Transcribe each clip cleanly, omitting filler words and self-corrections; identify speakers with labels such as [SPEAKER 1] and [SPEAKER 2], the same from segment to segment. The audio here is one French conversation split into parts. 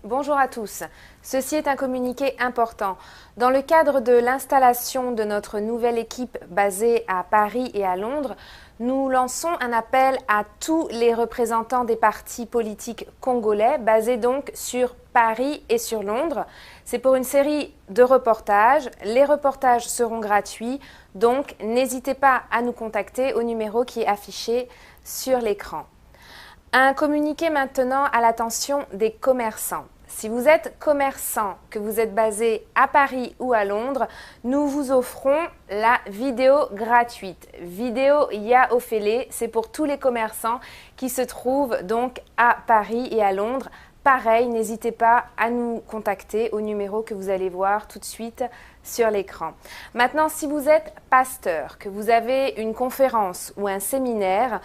[SPEAKER 1] Bonjour à tous. Ceci est un communiqué important. Dans le cadre de l'installation de notre nouvelle équipe basée à Paris et à Londres, nous lançons un appel à tous les représentants des partis politiques congolais, basés donc sur Paris et sur Londres. C'est pour une série de reportages. Les reportages seront gratuits, donc n'hésitez pas à nous contacter au numéro qui est affiché sur l'écran. Un communiqué maintenant à l'attention des commerçants. Si vous êtes commerçant, que vous êtes basé à Paris ou à Londres, nous vous offrons la vidéo gratuite. Vidéo Ya Ofele, c'est pour tous les commerçants qui se trouvent donc à Paris et à Londres. Pareil, n'hésitez pas à nous contacter au numéro que vous allez voir tout de suite sur l'écran. Maintenant, si vous êtes pasteur, que vous avez une conférence ou un séminaire,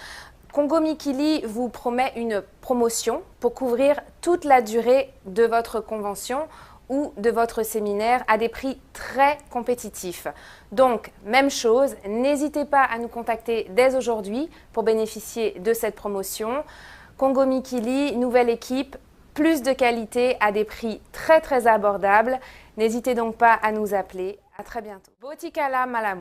[SPEAKER 1] Congo Mikili vous promet une promotion pour couvrir toute la durée de votre convention ou de votre séminaire à des prix très compétitifs. Donc, même chose, n'hésitez pas à nous contacter dès aujourd'hui pour bénéficier de cette promotion. Congo Mikili, nouvelle équipe, plus de qualité à des prix très abordables. N'hésitez donc pas à nous appeler. À très bientôt. Botikala Malamu.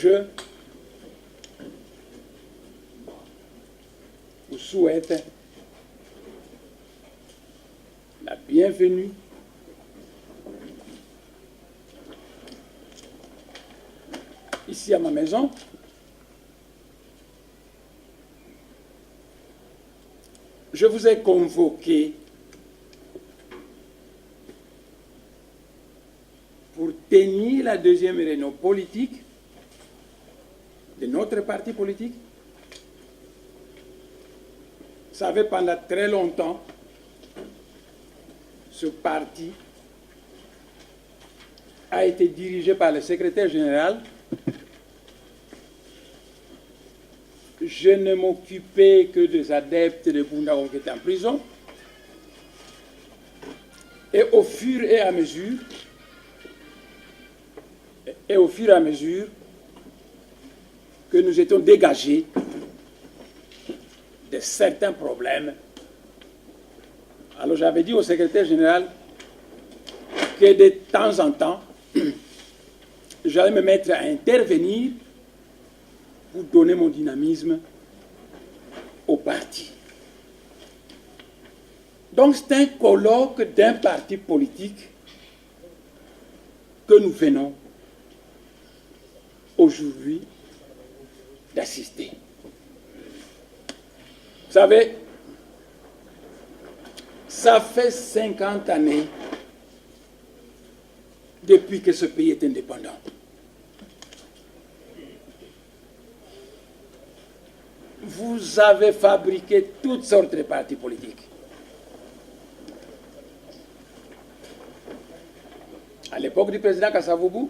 [SPEAKER 2] Je vous souhaite la bienvenue ici à ma maison. Je vous ai convoqué pour tenir la deuxième réunion politique de notre parti politique. Vous savez, pendant très longtemps, ce parti a été dirigé par le secrétaire général. Je ne m'occupais que des adeptes de Bundago qui étaient en prison. Et au fur et à mesure, que nous étions dégagés de certains problèmes. Alors j'avais dit au secrétaire général que de temps en temps, j'allais me mettre à intervenir pour donner mon dynamisme au parti. Donc c'est un colloque d'un parti politique que nous venons aujourd'hui d'assister. Vous savez, ça fait 50 années depuis que ce pays est indépendant. Vous avez fabriqué toutes sortes de partis politiques. À l'époque du président Kasavubu,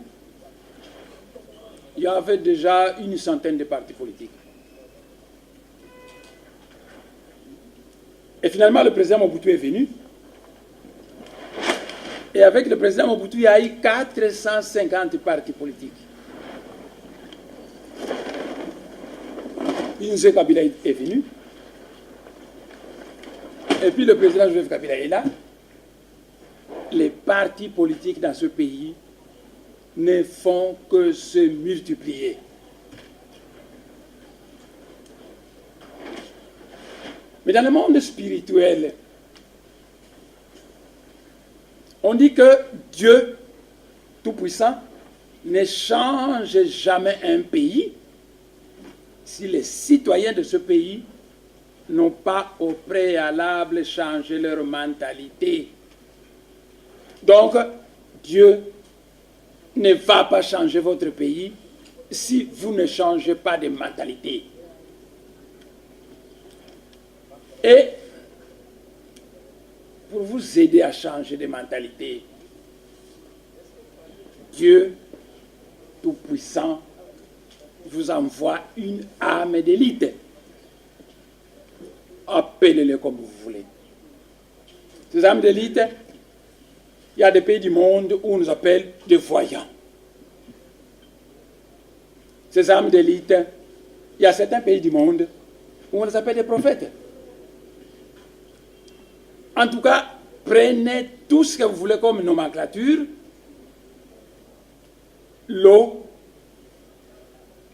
[SPEAKER 2] il y avait déjà une centaine de partis politiques. Et finalement, le président Mobutu est venu. Et avec le président Mobutu, il y a eu 450 partis politiques. Inze Kabila est venu. Et puis le président Joseph Kabila est là. Les partis politiques dans ce pays ne font que se multiplier. Mais dans le monde spirituel, on dit que Dieu Tout-Puissant ne change jamais un pays si les citoyens de ce pays n'ont pas au préalable changé leur mentalité. Donc, Dieu ne va pas changer votre pays si vous ne changez pas de mentalité. Et pour vous aider à changer de mentalité, Dieu Tout-Puissant vous envoie une arme d'élite. Appelez-le comme vous voulez. Ces armes d'élite, il y a des pays du monde où on nous appelle des voyants. Ces armes d'élite, il y a certains pays du monde où on les appelle des prophètes. En tout cas, prenez tout ce que vous voulez comme nomenclature. L'eau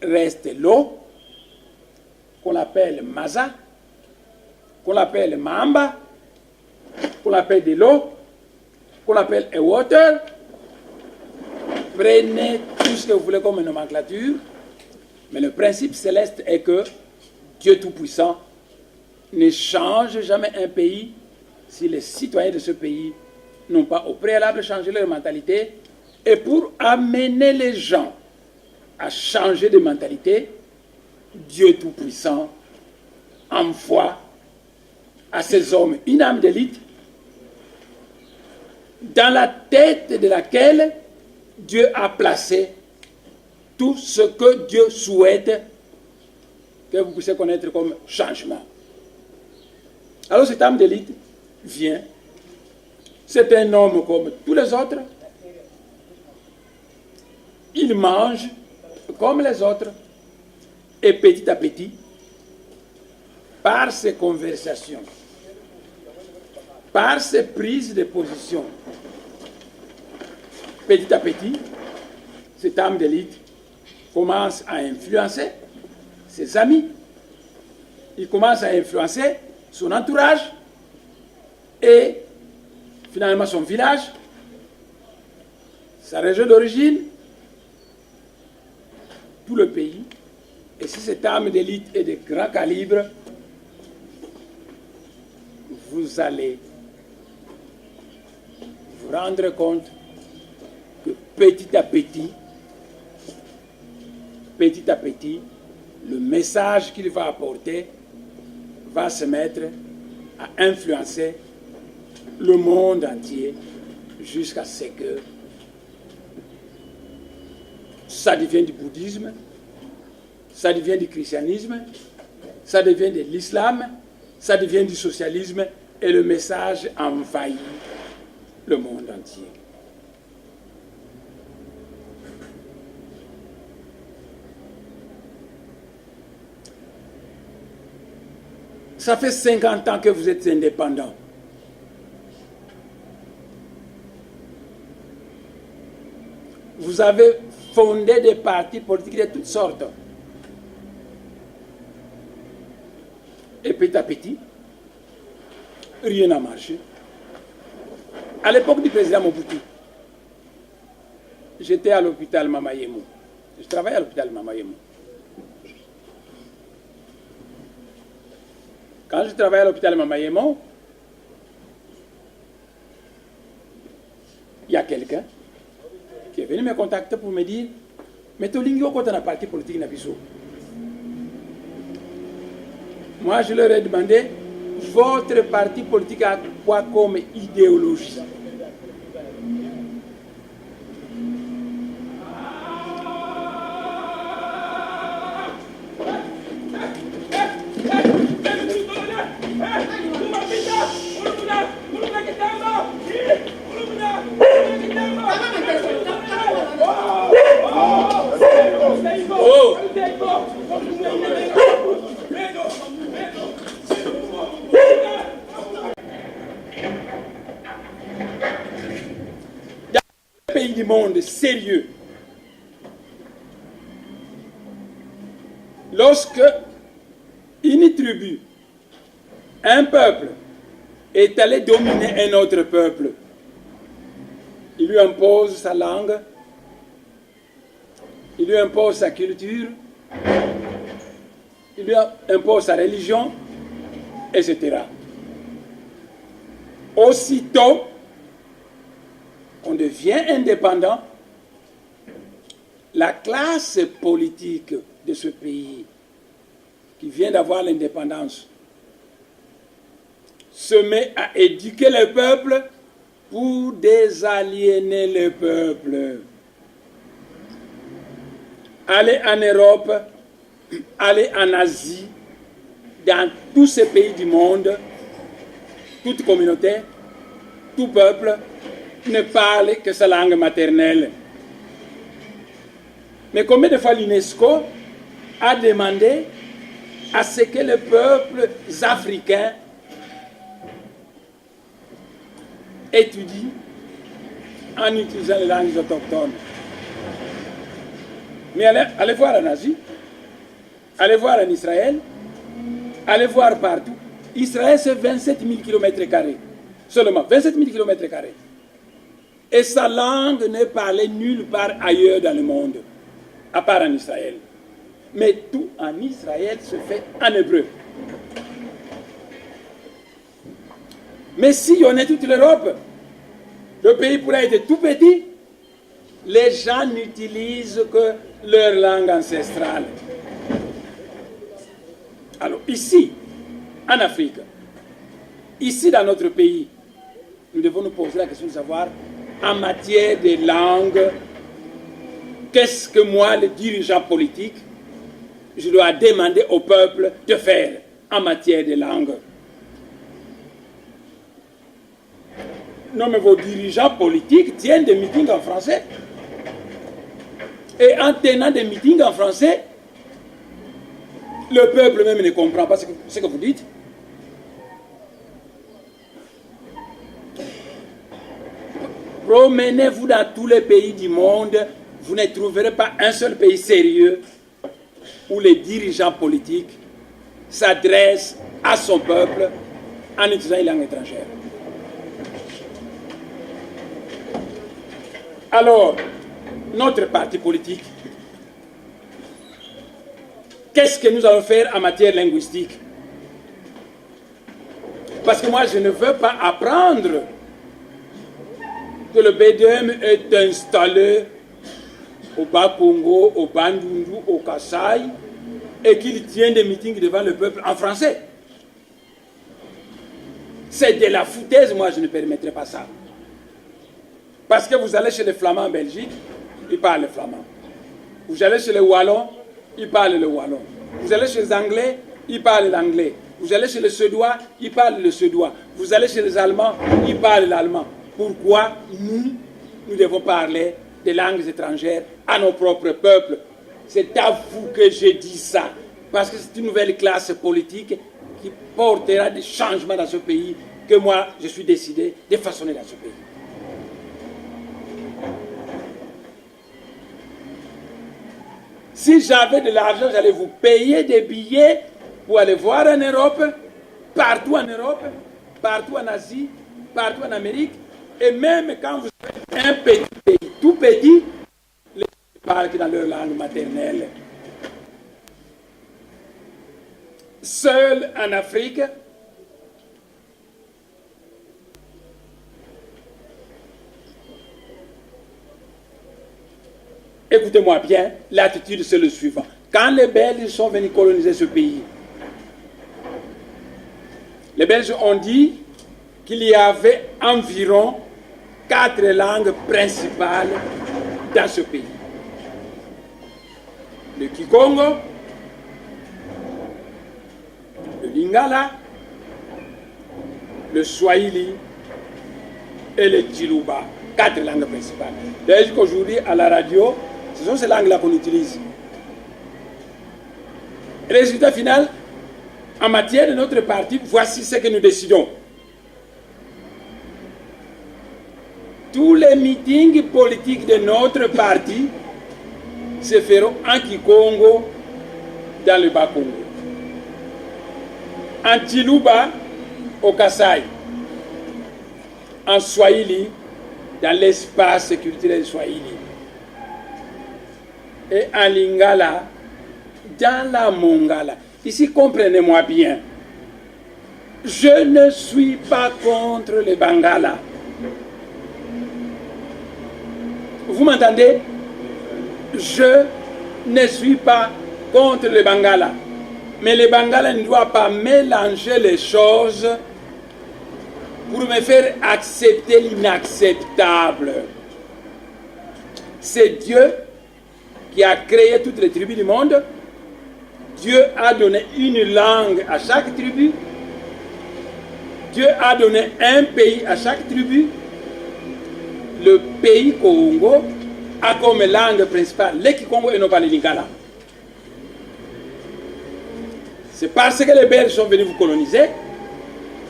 [SPEAKER 2] reste l'eau, qu'on appelle Maza, qu'on appelle Mamba, qu'on appelle de l'eau, qu'on appelle a water. Prenez tout ce que vous voulez comme nomenclature, mais le principe céleste est que Dieu Tout-Puissant ne change jamais un pays si les citoyens de ce pays n'ont pas au préalable changé leur mentalité. Et pour amener les gens à changer de mentalité, Dieu Tout-Puissant envoie à ces hommes une âme d'élite dans la tête de laquelle Dieu a placé tout ce que Dieu souhaite que vous puissiez connaître comme changement. Alors cette âme d'élite vient. C'est un homme comme tous les autres. Il mange comme les autres. Et petit à petit, par ses conversations, par ses prises de position, petit à petit, cette âme d'élite commence à influencer ses amis. Il commence à influencer son entourage et finalement son village, sa région d'origine, tout le pays. Et si cette âme d'élite est de grand calibre, vous allez vous rendre compte que petit à petit, le message qu'il va apporter va se mettre à influencer le monde entier jusqu'à ce que ça devienne du bouddhisme, ça devient du christianisme, ça devient de l'islam, ça devient du socialisme et le message envahit le monde entier. Ça fait 50 ans que vous êtes indépendant. Vous avez fondé des partis politiques de toutes sortes. Et petit à petit, rien n'a marché. À l'époque du président Mobutu, j'étais à l'hôpital Mamayemo. Je travaillais à l'hôpital Mamayemo. Quand je travaillais à l'hôpital Mamayemo, il y a quelqu'un qui est venu me contacter pour me dire « Mais Tolingio, quand on a parti politique, Nabiso ?» Moi, je leur ai demandé « Votre parti politique a quoi comme idéologie ?» Oh! Dans un pays du monde sérieux, lorsque une tribu, un peuple, est allé dominer un autre peuple, il lui impose sa langue, il lui impose sa culture, il lui impose sa religion, etc. Aussitôt qu'on devient indépendant, la classe politique de ce pays, qui vient d'avoir l'indépendance, se met à éduquer le peuple pour désaliéner le peuple. Allez en Europe, allez en Asie, dans tous ces pays du monde, toute communauté, tout peuple ne parle que sa langue maternelle. Mais combien de fois l'UNESCO a demandé à ce que les peuples africains étudient en utilisant les langues autochtones. Mais allez voir en Asie, allez voir en Israël, allez voir partout. Israël, c'est 27 000 km². Seulement 27 000 km². Et sa langue n'est parlée nulle part ailleurs dans le monde, à part en Israël. Mais tout en Israël se fait en hébreu. Mais si on est toute l'Europe, le pays pourrait être tout petit, les gens n'utilisent que leur langue ancestrale. Alors ici, en Afrique, ici dans notre pays, nous devons nous poser la question de savoir, en matière de langue, qu'est-ce que moi, le dirigeant politique, je dois demander au peuple de faire en matière de langue. Non, mais vos dirigeants politiques tiennent des meetings en français. Et en tenant des meetings en français, le peuple même ne comprend pas ce que vous dites. Promenez-vous dans tous les pays du monde, vous ne trouverez pas un seul pays sérieux où les dirigeants politiques s'adressent à son peuple en utilisant une langue étrangère. Alors, notre parti politique, qu'est-ce que nous allons faire en matière linguistique? Parce que moi, je ne veux pas apprendre que le BDM est installé au Bas-Congo, au Bandundu, au Kasaï, et qu'il tient des meetings devant le peuple en français. C'est de la foutaise, moi je ne permettrai pas ça. Parce que vous allez chez les Flamands en Belgique, ils parlent le flamand. Vous allez chez les Wallons, ils parlent le wallon. Vous allez chez les Anglais, ils parlent l'anglais. Vous allez chez les Suédois, ils parlent le suédois. Vous allez chez les Allemands, ils parlent l'allemand. Pourquoi nous devons parler des langues étrangères à nos propres peuples? C'est à vous que je dis ça. Parce que c'est une nouvelle classe politique qui portera des changements dans ce pays que moi, je suis décidé de façonner dans ce pays. Si j'avais de l'argent, j'allais vous payer des billets pour aller voir en Europe, partout en Europe, partout en Asie, partout en Amérique. Et même quand vous avez un petit pays, tout petit, les gens parlent dans leur langue maternelle. Seul en Afrique, écoutez-moi bien, l'attitude c'est le suivant. Quand les Belges sont venus coloniser ce pays, les Belges ont dit qu'il y avait environ 4 langues principales dans ce pays. Le Kikongo, le Lingala, le Swahili et le Chiluba. 4 langues principales. D'ailleurs, jusqu'aujourd'hui, à la radio, ce sont ces langues-là qu'on utilise. Résultat final, en matière de notre parti, voici ce que nous décidons. Tous les meetings politiques de notre parti se feront en Kikongo, dans le Bas-Congo. En Chiluba, au Kasaï. En Swahili, dans l'espace culturel Swahili. Et en Lingala, dans la Mongala. Ici, comprenez-moi bien. Je ne suis pas contre les Bangala. Vous m'entendez? je ne suis pas contre le Bangala. Mais le Bangala ne doit pas mélanger les choses pour me faire accepter l'inacceptable. C'est Dieu qui a créé toutes les tribus du monde. Dieu a donné une langue à chaque tribu. Dieu a donné un pays à chaque tribu. Le pays Congo a comme langue principale le Kikongo et non pas le Lingala. C'est parce que les Belges sont venus vous coloniser,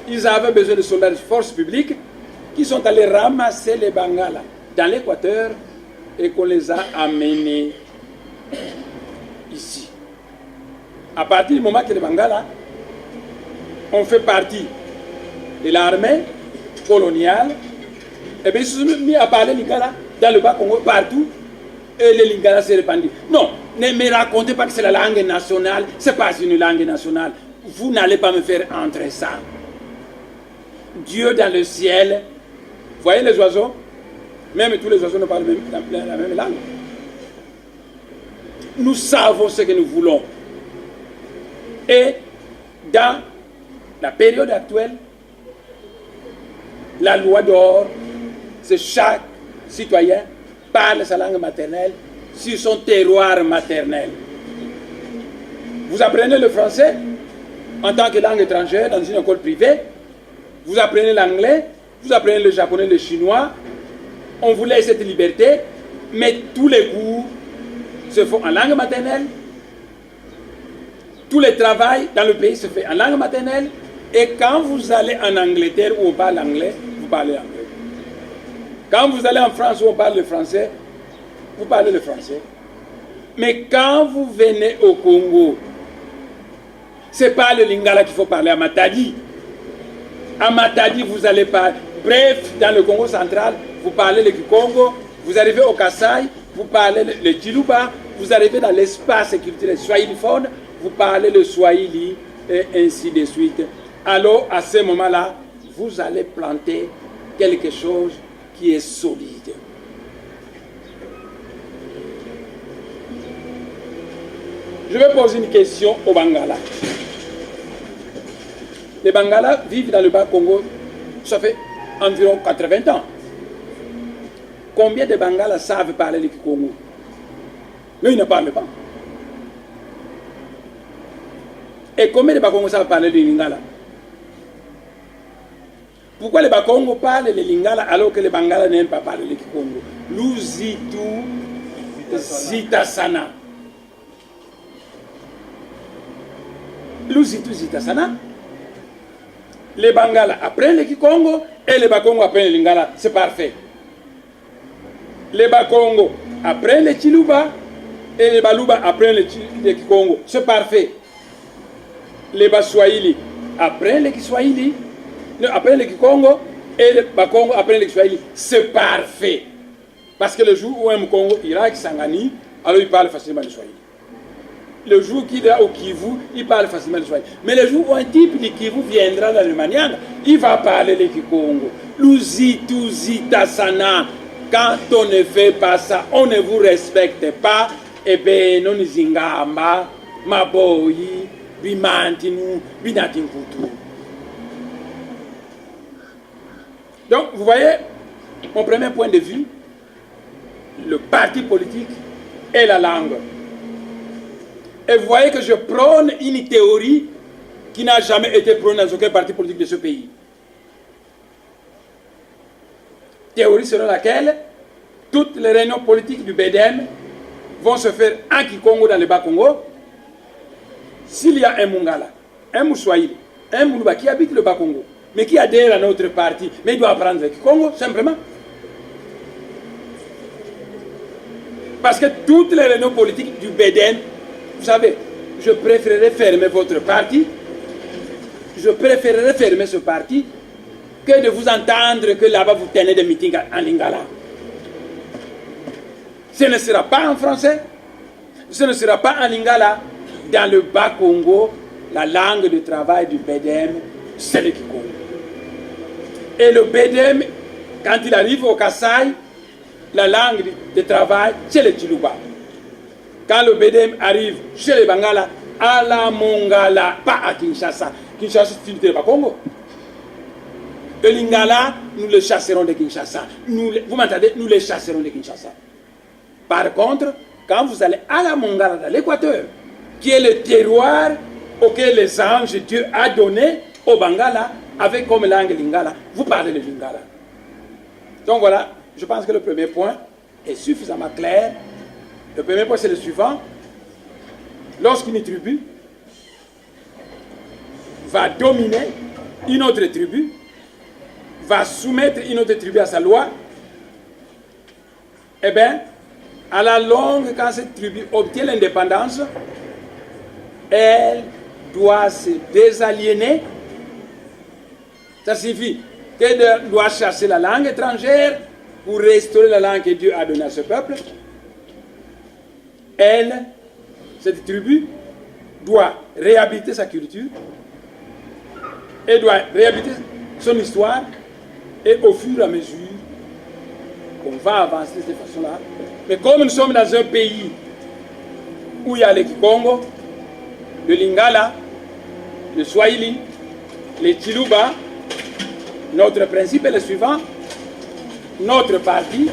[SPEAKER 2] ils avaient besoin de soldats de force publique qui sont allés ramasser les Bangala dans l'Équateur et qu'on les a amenés ici. À partir du moment que les Bangala ont fait partie de l'armée coloniale, et bien ils se sont mis à parler Lingala dans le Bas-Congo partout et le Lingala s'est répandu. Non, ne me racontez pas que c'est la langue nationale, c'est pas une langue nationale. Vous n'allez pas me faire entrer ça. Dieu dans le ciel, voyez les oiseaux, même tous les oiseaux ne parlent la même langue. Nous savons ce que nous voulons. Et dans la période actuelle, la loi d'or, c'est chaque citoyen parle sa langue maternelle sur son terroir maternel. Vous apprenez le français en tant que langue étrangère dans une école privée. Vous apprenez l'anglais, vous apprenez le japonais, le chinois. On vous laisse cette liberté, mais tous les cours se font en langue maternelle. Tout le travail dans le pays se fait en langue maternelle. Et quand vous allez en Angleterre où on parle anglais, vous parlez anglais. Quand vous allez en France où on parle le français, vous parlez le français. Mais quand vous venez au Congo, ce n'est pas le Lingala qu'il faut parler à Matadi. À Matadi, vous allez parler. Bref, dans le Congo central, vous parlez le Kikongo. Vous arrivez au Kasaï, vous parlez le Chiluba. Vous arrivez dans l'espace culturel swahiliphone, vous parlez le Swahili et ainsi de suite. Alors, à ce moment-là, vous allez planter quelque chose qui est solide. Je vais poser une question aux Bangala. Les Bangala vivent dans le Bas-Congo, ça fait environ 80 ans. Combien de Bangala savent parler le Kikongo? Mais ils ne parlent pas. Et combien de Bakongo savent parler le Lingala? Pourquoi les Bakongo parlent le Lingala alors que les Bangala n'aiment pas parler le Kikongo? Luzitu Zitasana. Luzitu Zitasana. Les Bangala apprennent le Kikongo et les Bakongo apprennent le Lingala. C'est parfait. Les Bakongo apprennent le Chiluba et les Baluba apprennent le Kikongo. C'est parfait. Les Baswahili apprennent le Kiswahili, apprennent le Kikongo, et les Bakongo apprennent le Kiswahili. C'est parfait. Parce que le jour où un Mkongo ira à Kisangani, alors il parle facilement le Swahili. Le jour qu'il ira au Kivu, il parle facilement le Swahili. Mais le jour où un type du Kivu viendra dans le Manianga, il va parler le Kikongo. Luzitu Zitasana. Quand on ne fait pas ça, on ne vous respecte pas. Eh bien, non zingamba, maboyi, bimantinu, binatinkutu. Donc, vous voyez, mon premier point de vue, le parti politique et la langue. Et vous voyez que je prône une théorie qui n'a jamais été prônée dans aucun parti politique de ce pays. Théorie selon laquelle toutes les réunions politiques du BDM vont se faire en Kikongo dans le Bas-Congo. S'il y a un Mungala, un Mouswahili, un Moulouba qui habite le Bas-Congo, mais qui adhère à notre parti, mais il doit apprendre le Kikongo, simplement. Parce que toutes les réunions politiques du BDM, vous savez, je préférerais fermer votre parti, je préférerais fermer ce parti, que de vous entendre que là-bas vous tenez des meetings en Lingala. Ce ne sera pas en français, ce ne sera pas en Lingala. Dans le Bas-Congo, la langue de travail du BDM, c'est le Kikongo. Et le BDM, quand il arrive au Kasaï, la langue de travail, c'est le Chiluba. Quand le BDM arrive chez les Bangala, à la Mongala, pas à Kinshasa. Kinshasa, c'est une terre pas Congo. Le Lingala, nous le chasserons de Kinshasa. Vous m'entendez? Nous les chasserons de Kinshasa. Par contre, quand vous allez à la Mongala, dans l'Équateur, qui est le terroir auquel les anges Dieu a donné au Bangala, avec comme langue Lingala, vous parlez le Lingala. Donc voilà, je pense que le premier point est suffisamment clair. Le premier point, c'est le suivant. Lorsqu'une tribu va dominer une autre tribu, va soumettre une autre tribu à sa loi, eh bien, à la longue, quand cette tribu obtient l'indépendance, elle doit se désaliéner. Ça signifie qu'elle doit chasser la langue étrangère pour restaurer la langue que Dieu a donnée à ce peuple. Elle, cette tribu, doit réhabiliter sa culture, elle doit réhabiliter son histoire, et au fur et à mesure qu'on va avancer de cette façon-là. Mais comme nous sommes dans un pays où il y a le Kikongo, le Lingala, le Swahili, le Chiluba, notre principe est le suivant. Notre parti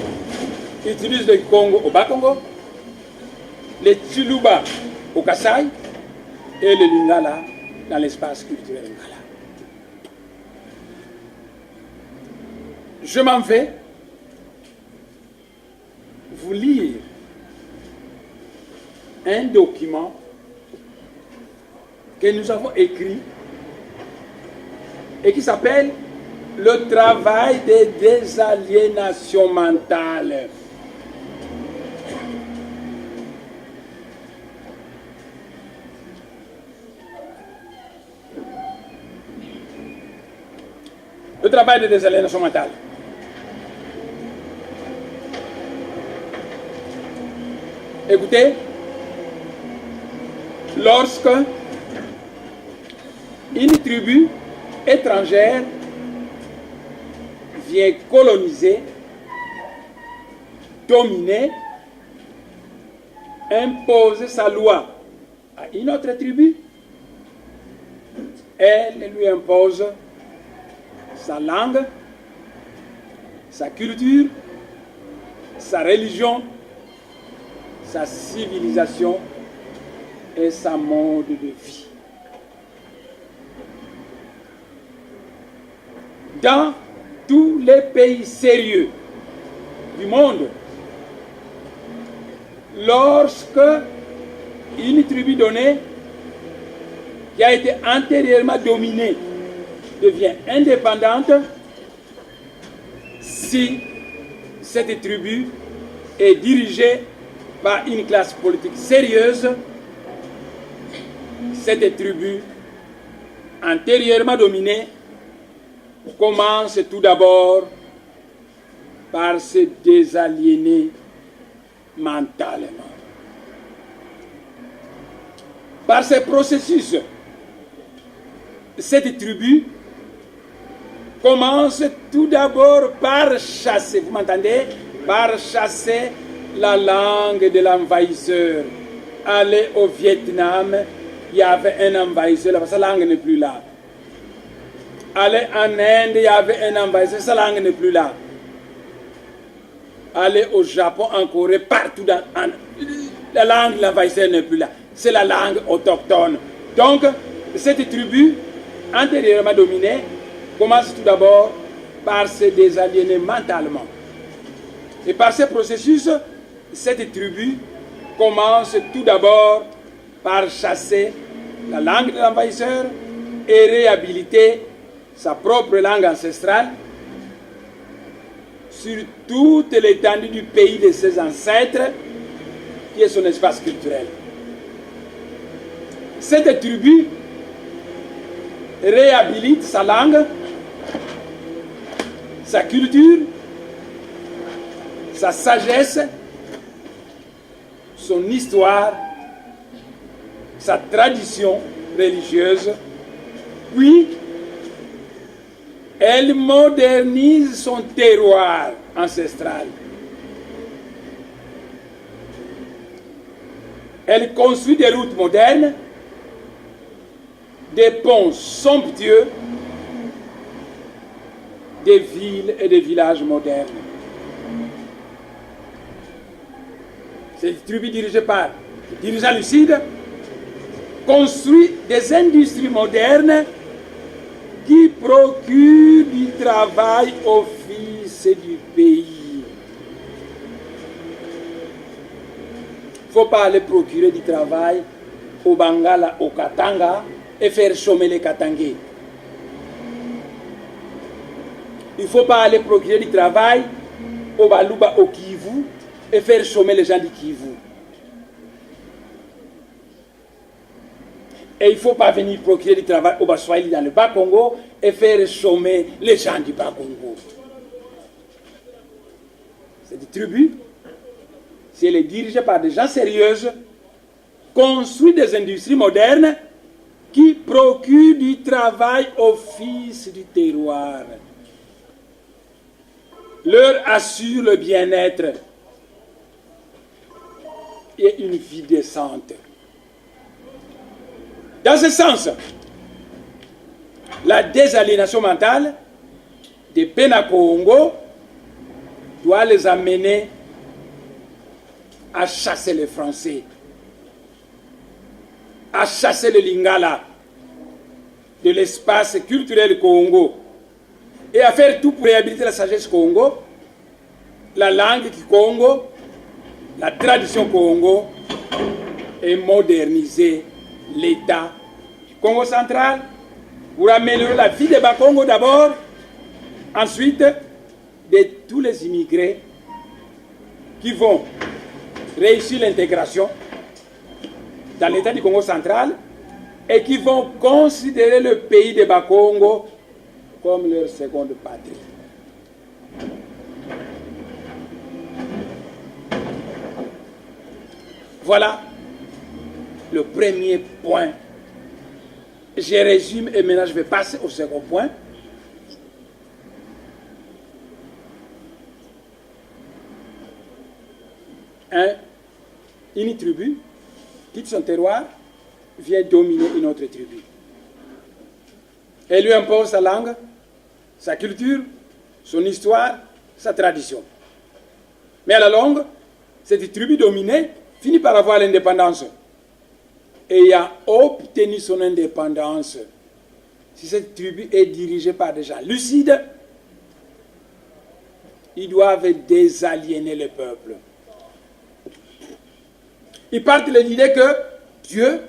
[SPEAKER 2] utilise le Congo au Bas-Congo, le Chiluba au Kasaï et le Lingala dans l'espace culturel Lingala. Je m'en vais vous lire un document que nous avons écrit et qui s'appelle « Le travail de désaliénation mentale ». Le travail de désaliénation mentale. Écoutez, lorsque une tribu étrangère vient coloniser, dominer, imposer sa loi à une autre tribu, elle lui impose sa langue, sa culture, sa religion, sa civilisation et sa mode de vie. Dans tous les pays sérieux du monde, lorsque une tribu donnée qui a été antérieurement dominée devient indépendante, si cette tribu est dirigée par une classe politique sérieuse, cette tribu antérieurement dominée commence tout d'abord par se désaliéner mentalement. Par ces processus, cette tribu commence tout d'abord par chasser, vous m'entendez? Par chasser la langue de l'envahisseur. Aller au Vietnam, il y avait un envahisseur, sa langue n'est plus là. Aller en Inde, il y avait un envahisseur, sa langue n'est plus là. Aller au Japon, en Corée, partout, la langue de l'envahisseur n'est plus là. C'est la langue autochtone. Donc, cette tribu, antérieurement dominée, commence tout d'abord par se désaliéner mentalement. Et par ce processus, cette tribu commence tout d'abord par chasser la langue de l'envahisseur et réhabiliter sa propre langue ancestrale sur toute l'étendue du pays de ses ancêtres, qui est son espace culturel. Cette tribu réhabilite sa langue, sa culture, sa sagesse, son histoire, sa tradition religieuse, puis elle modernise son terroir ancestral. Elle construit des routes modernes, des ponts somptueux, des villes et des villages modernes. Cette tribu dirigée par des dirigeants lucides construit des industries modernes qui procurent du travail aux fils du pays. Il ne faut pas aller procurer du travail au Bangala, au Katanga et faire chômer les Katangais. Il ne faut pas aller procurer du travail au Baluba, au Kivu et faire chômer les gens du Kivu. Et il ne faut pas venir procurer du travail au Baswahili dans le Bas-Congo et faire chômer les gens du Bas-Congo. Cette tribu, si elle est dirigée par des gens sérieux, construit des industries modernes qui procurent du travail aux fils du terroir, leur assure le bien-être et une vie décente. Dans ce sens, la désaliénation mentale des Bena-Congo doit les amener à chasser les Français, à chasser le Lingala de l'espace culturel Congo et à faire tout pour réhabiliter la sagesse Congo, la langue Congo, la tradition Congo et moderniser l'État du Congo central pour améliorer la vie des Bas-Congo d'abord, ensuite de tous les immigrés qui vont réussir l'intégration dans l'État du Congo central et qui vont considérer le pays des Bas-Congo comme leur seconde patrie. Voilà le premier point. Je résume et maintenant je vais passer au second point. Une tribu quitte son terroir, vient dominer une autre tribu. Elle lui impose sa langue, sa culture, son histoire, sa tradition. Mais à la longue, cette tribu dominée finit par avoir l'indépendance. Et a obtenu son indépendance. Si cette tribu est dirigée par des gens lucides, ils doivent désaliéner le peuple. Ils partent de l'idée que Dieu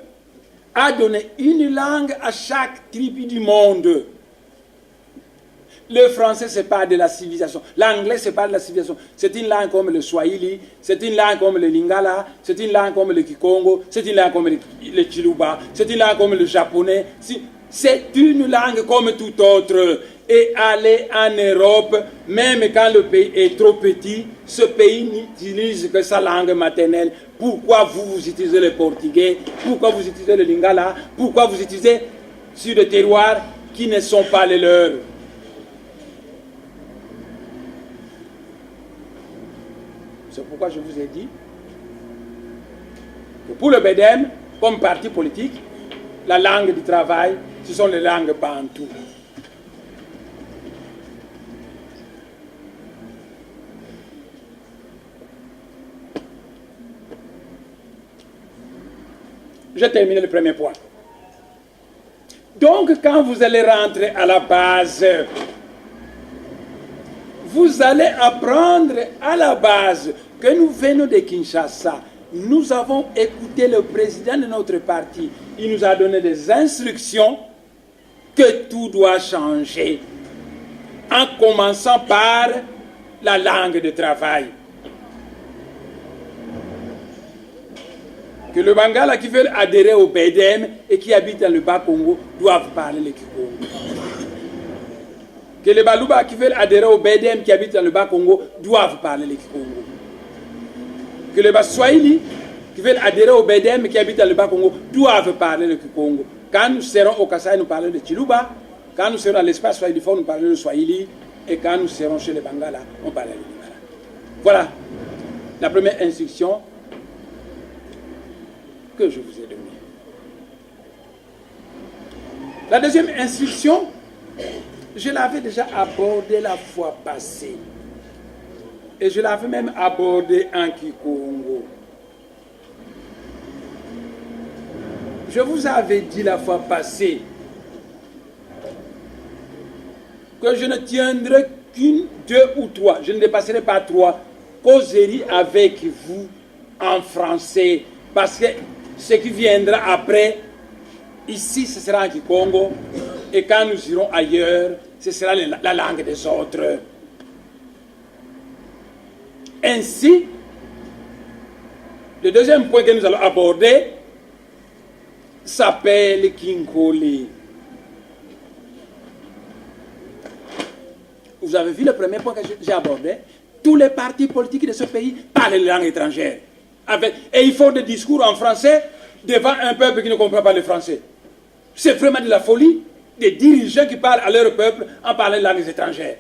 [SPEAKER 2] a donné une langue à chaque tribu du monde. Le français, ce n'est pas de la civilisation. L'anglais, ce n'est pas de la civilisation. C'est une langue comme le Swahili, c'est une langue comme le Lingala, c'est une langue comme le Kikongo, c'est une langue comme le Chiluba, c'est une langue comme le japonais. C'est une langue comme toute autre. Et aller en Europe, même quand le pays est trop petit, ce pays n'utilise que sa langue maternelle. Pourquoi vous utilisez le portugais? Pourquoi vous utilisez le Lingala? Pourquoi vous utilisez sur des terroirs qui ne sont pas les leurs? C'est pourquoi je vous ai dit que pour le BEDEM, comme parti politique, la langue du travail, ce sont les langues bantoues. J'ai terminé le premier point. Donc, quand vous allez rentrer à la base, vous allez apprendre à la base que nous venons de Kinshasa. Nous avons écouté le président de notre parti. Il nous a donné des instructions que tout doit changer. En commençant par la langue de travail. Que le Bangala qui veut adhérer au BEDEM et qui habite dans le Bas-Congo doivent parler le Kikongo. Que les Baluba qui veulent adhérer au BEDEM qui habitent dans le Bas-Congo doivent parler le Kikongo. Que les Baswahili qui veulent adhérer au BEDEM qui habitent dans le Bas-Congo doivent parler le Kikongo. Quand nous serons au Kasaï, nous parlerons de Chiluba. Quand nous serons dans l'espace Swahili, nous parlerons de Swahili. Et quand nous serons chez les Bangala, on parlera de Lingala. Voilà la première instruction que je vous ai donné. La deuxième instruction, je l'avais déjà abordée la fois passée. Et je l'avais même abordée en Kikongo. Je vous avais dit la fois passée que je ne tiendrai qu'une, 2 ou 3, je ne dépasserai pas 3 causeries avec vous en français. Parce que ce qui viendra après, ici ce sera en Kikongo, et quand nous irons ailleurs, ce sera la langue des autres. Ainsi, le deuxième point que nous allons aborder s'appelle Kinkole. Vous avez vu le premier point que j'ai abordé? Tous les partis politiques de ce pays parlent les langues étrangères. Et ils font des discours en français devant un peuple qui ne comprend pas le français. C'est vraiment de la folie des dirigeants qui parlent à leur peuple en parlant les langues étrangères.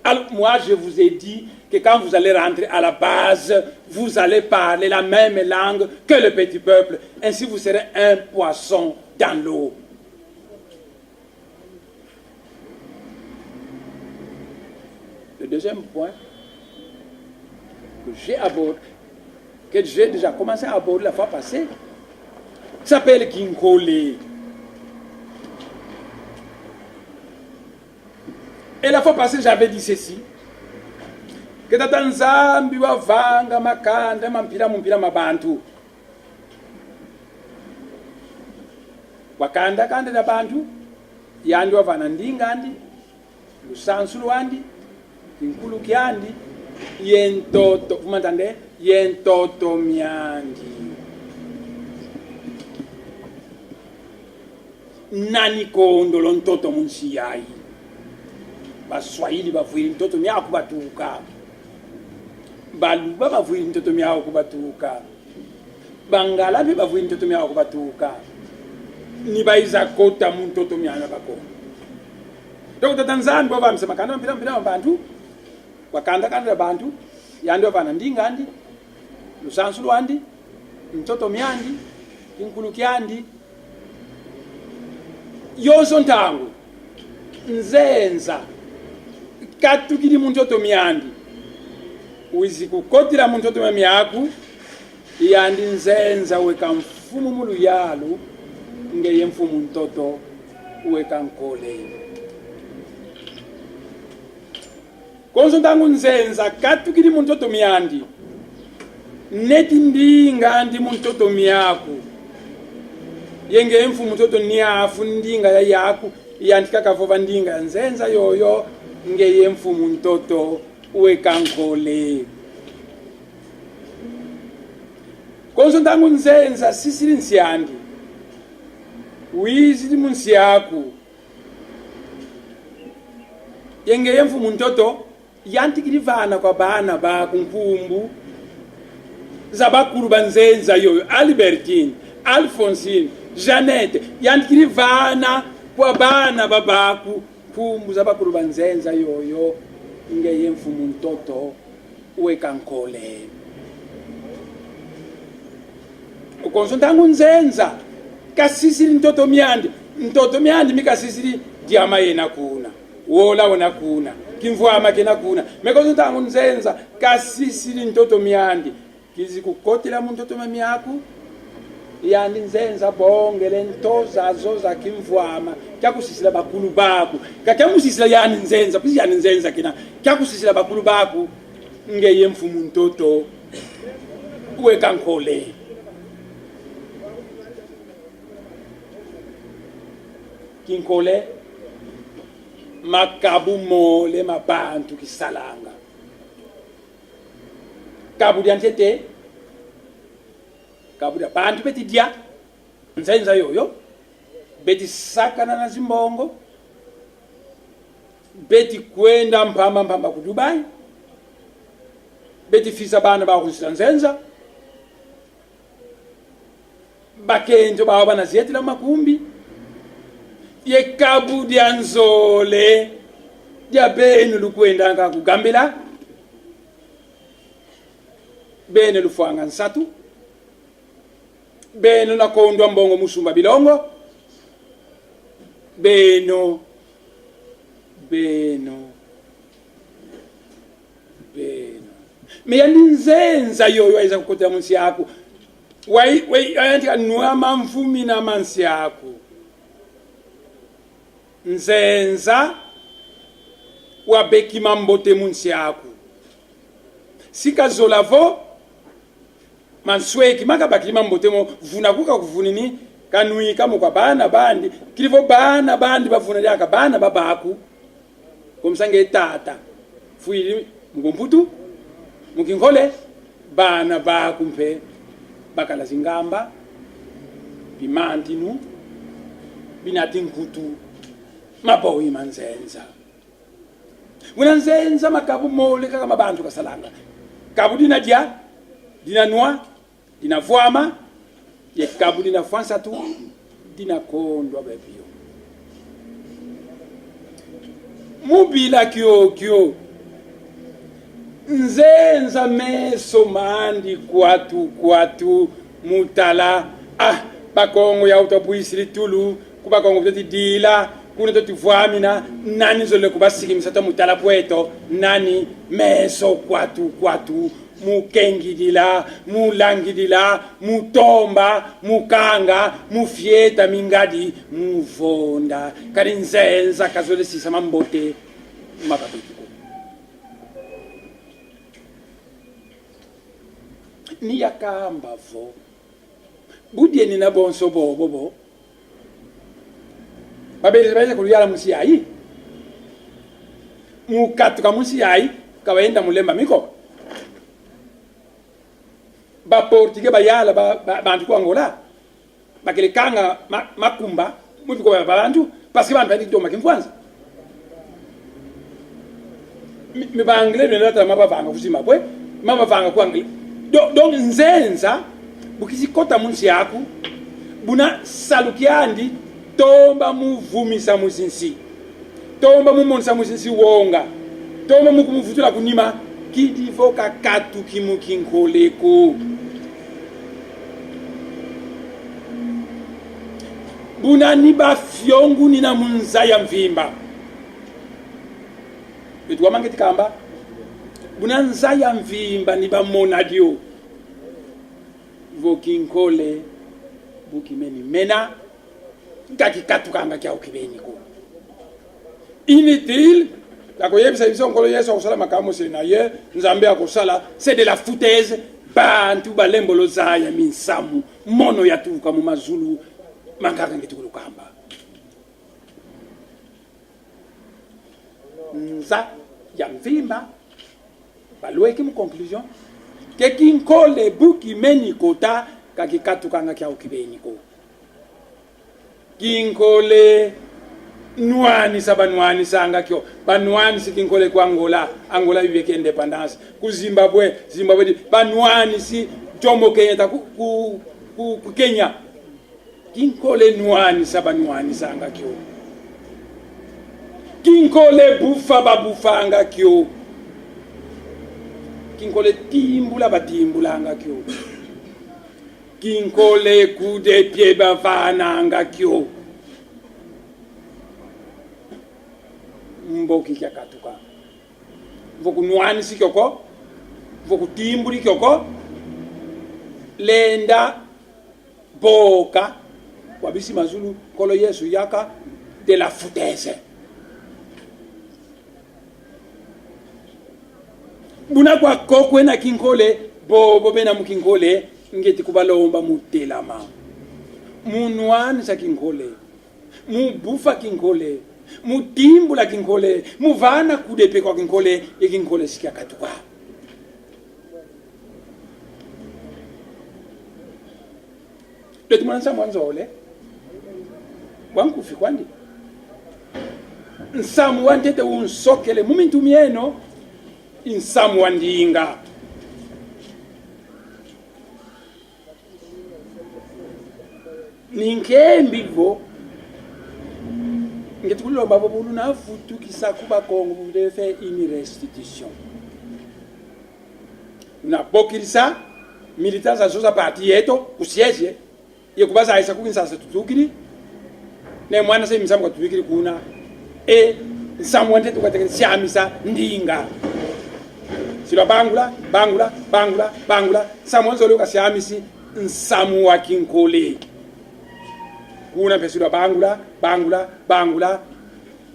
[SPEAKER 2] Alors moi, je vous ai dit que quand vous allez rentrer à la base, vous allez parler la même langue que le petit peuple. Ainsi, vous serez un poisson dans l'eau. Le deuxième point que j'ai abordé, que j'ai déjà commencé à aborder la fois passée, s'appelle Kinkole. Et la fois passée, j'avais dit ceci, que tata nzambi wavanga makanda mampira mabantu. Wakanda kanda na bantu, yandi wavana ndingandi, lusansu lwandi, kinkulu kyandi, yentoto, kumantande, yentoto myandi. Nani kondo lontoto munsiyai. Baswahili bavuiri mtoto myao kubatuka. Baluba bavuiri mtoto myao kubatuka. Bangalabi bavuiri mtoto myao kubatuka. Nibaiza kota mtoto myana bako. Doko Tanzania bava msema kana mpira bantu. Wakanda kanda bantu. Yandi bavana ndingandi. Lusansu lwandi. Mtoto myandi. Kinkulu kyandi. Yonso ntangu. Nzenza. Katukiri muntoto myandi. Uizi kukotira muntoto myaku. Yandi nzenza weka mfumu mulu yalu. Ngeye mfumu ntoto weka nkole. Konso ntangu nzenza katukiri muntoto myandi. Neti ndinga ndi muntoto myaku. Yenge mfumu ntoto niafu ndinga ya yaku. Yantika kavova ndinga nzenza yoyo. Ngeye mfumu ntoto weka nkole. Konso ntangu nzenza sisiri nsiandi. Wizi munsiaku. Yenge mfumu ntoto yantikiri vana kwa bana ba kunkumbu. Zabakuru banzenza yoyo. Albertine, Alphonsine, Jeannette. Yantikiri vana kwa bana babaku. Kumbu zabakuru banzenza yoyo. Ngeye mfumu ntoto weka nkole. Ukonso ntangu nzenza kasisiri ntoto myandi. Ntoto myandi mikasisiri diama yena kuna. Wola wona kuna. Kimvwama kena kuna. Mekonso ntangu nzenza kasisiri ntoto myandi. Kizi kukotila muntoto myako. Yandi nzenza bongele ntoza zoza kimvwama. Kyakusisila bakulu baku. Kakyamusisila yandi nzenza. Pisi yandi nzenza kena. Kyakusisila bakulu baku. Ngeye mfumu ntoto weka nkole. Kinkole makabu mole mabantu kisalanga. Kabu diantete. Kabu dia bantu beti dia. Nzenza yoyo. Beti sakana na zimbongo. Beti kwenda mpamba ku Dubai. Beti fisa bana ba kunsila nzenza. Bakento ba bana zietila makumbi. Ye kabu dia nzole. Dia benu lukwenda nga kugambila. Bene lufuanga nsatu. beno nakondwa mbongo musumba bilongo beno meya ninzenza yoyo aiza kukotera munsi yako wayanti anuwa mamvumi na mansi yako nzenza wabeki mambote munsi yako sikazolavo mansweki makabakili mambote mo vunakuka kuvunini kanuika mo kwa bana bandi kilivo bana bandi bavuna lyaka bana babaku komsange tata fuili mugomputu mukinkole bana baku mpe bakala zingamba bimantinu binatinkutu maboyi manzenza unanzenza makabu mole kaka mabantu kasalanga kabu dina dia dina noa dina voama ye kabu dina fansa tu dina kondwa bebio mubila kyo nzenza meso mandi kwatu mutala bakongo ya utapuisiri tulu kubakongo toti dila kuna toti vuamina nani zole kubasikimisa to mutala pweto nani meso kwatu mukengidila mulangidila mutomba mukanga mufieta mingadi muvonda kari nzenza kazole sisa mambote mababiko ni yakamba vo budye nina bonso bobo babeli baje kuluyala musi yayi mukatuka musi yayi kawaenda mulemba miko ba portige bayala bantu kwa Angola bakele kanga makumba mubiko ba bantu parce que bantu bandi toma kimkwanza mi bangle ne lata mabavanga kuzima bwe mabavanga kwa angle donc nzenza bukizikota munsi yako buna salukiandi tomba muvumisa musinsi tomba mumonisa musinsi wonga tomba mukumuvutula kunima kidivoka katu kimukinkoleko buna niba fyongu nina munzaya mvimba betuwa mangeti kamba buna nzaya mvimba niba monadio vokinkole bukimeni mena kakikatu kanga kya ukibeni ko inutile akoyebisa biso nkolo yesu akusala makambo sena ye nzambe akusala c'est de la foutaise bantu balembolo zaya minsamu mono yatuka mu mazulu mangaka ngetukulu kamba nza ya mvimba balweki mu conclusion ke kinkole buki meni kota kakikatu kanga kya ukibeni ko kinkole nuani sabanwani sanga kyo banwani si kinkole kwa Angola bibeke independence ku Zimbabwe banwani si Jomo Kenyatta ku Kenya kinkole nuani sabanwani sanga kyo kinkole bufa babufanga kyo kinkole timbula batimbulanga kyo kinkole kude pie bavananga kyo mboki kya katuka voku nwani sikyoko voku timbuli kyoko lenda boka wabisi mazulu kolo yesu yaka de la foutaise buna kwa kokwe na kinkole bobo bena mukinkole ngeti kubalomba mutelama munwani sa kinkole mubufa kinkole mutimbula kinkole muvana kudepe kwa kinkole ekinkole sikia katuka leti mwanza mwanzole wankufi kwandi nsamu wantete unsokele mumintu mieno insamu wandinga ninkembivo ngetukulo babo bulu na futu kisakuba Kongo vous faire une restitution na bokirisa militants za zoza parti yeto ku siège yekubaza aisa kukinsasa tutukiri ne mwana se misamu katubikiri kuna nsamu wante tukatekele siamisa ndinga silo bangula nsamu wanzo leo kasiamisi nsamu wa kinkole kuna pe silo bangula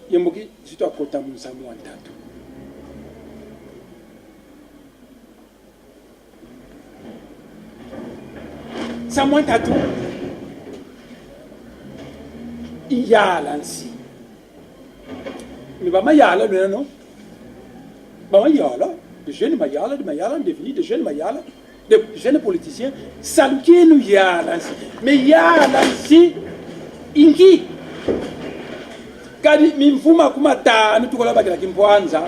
[SPEAKER 2] yembuki sito akota nsamu wa tatu nsamu wa tatu iyala nsi mais bama yala non bama yala de jeunes mayala devenu de jeunes mayala de jeunes politiciens salukenu yala nsi mais yala nsi ingi kadi mimfuma kuma tanu tukola bakira kimpwanza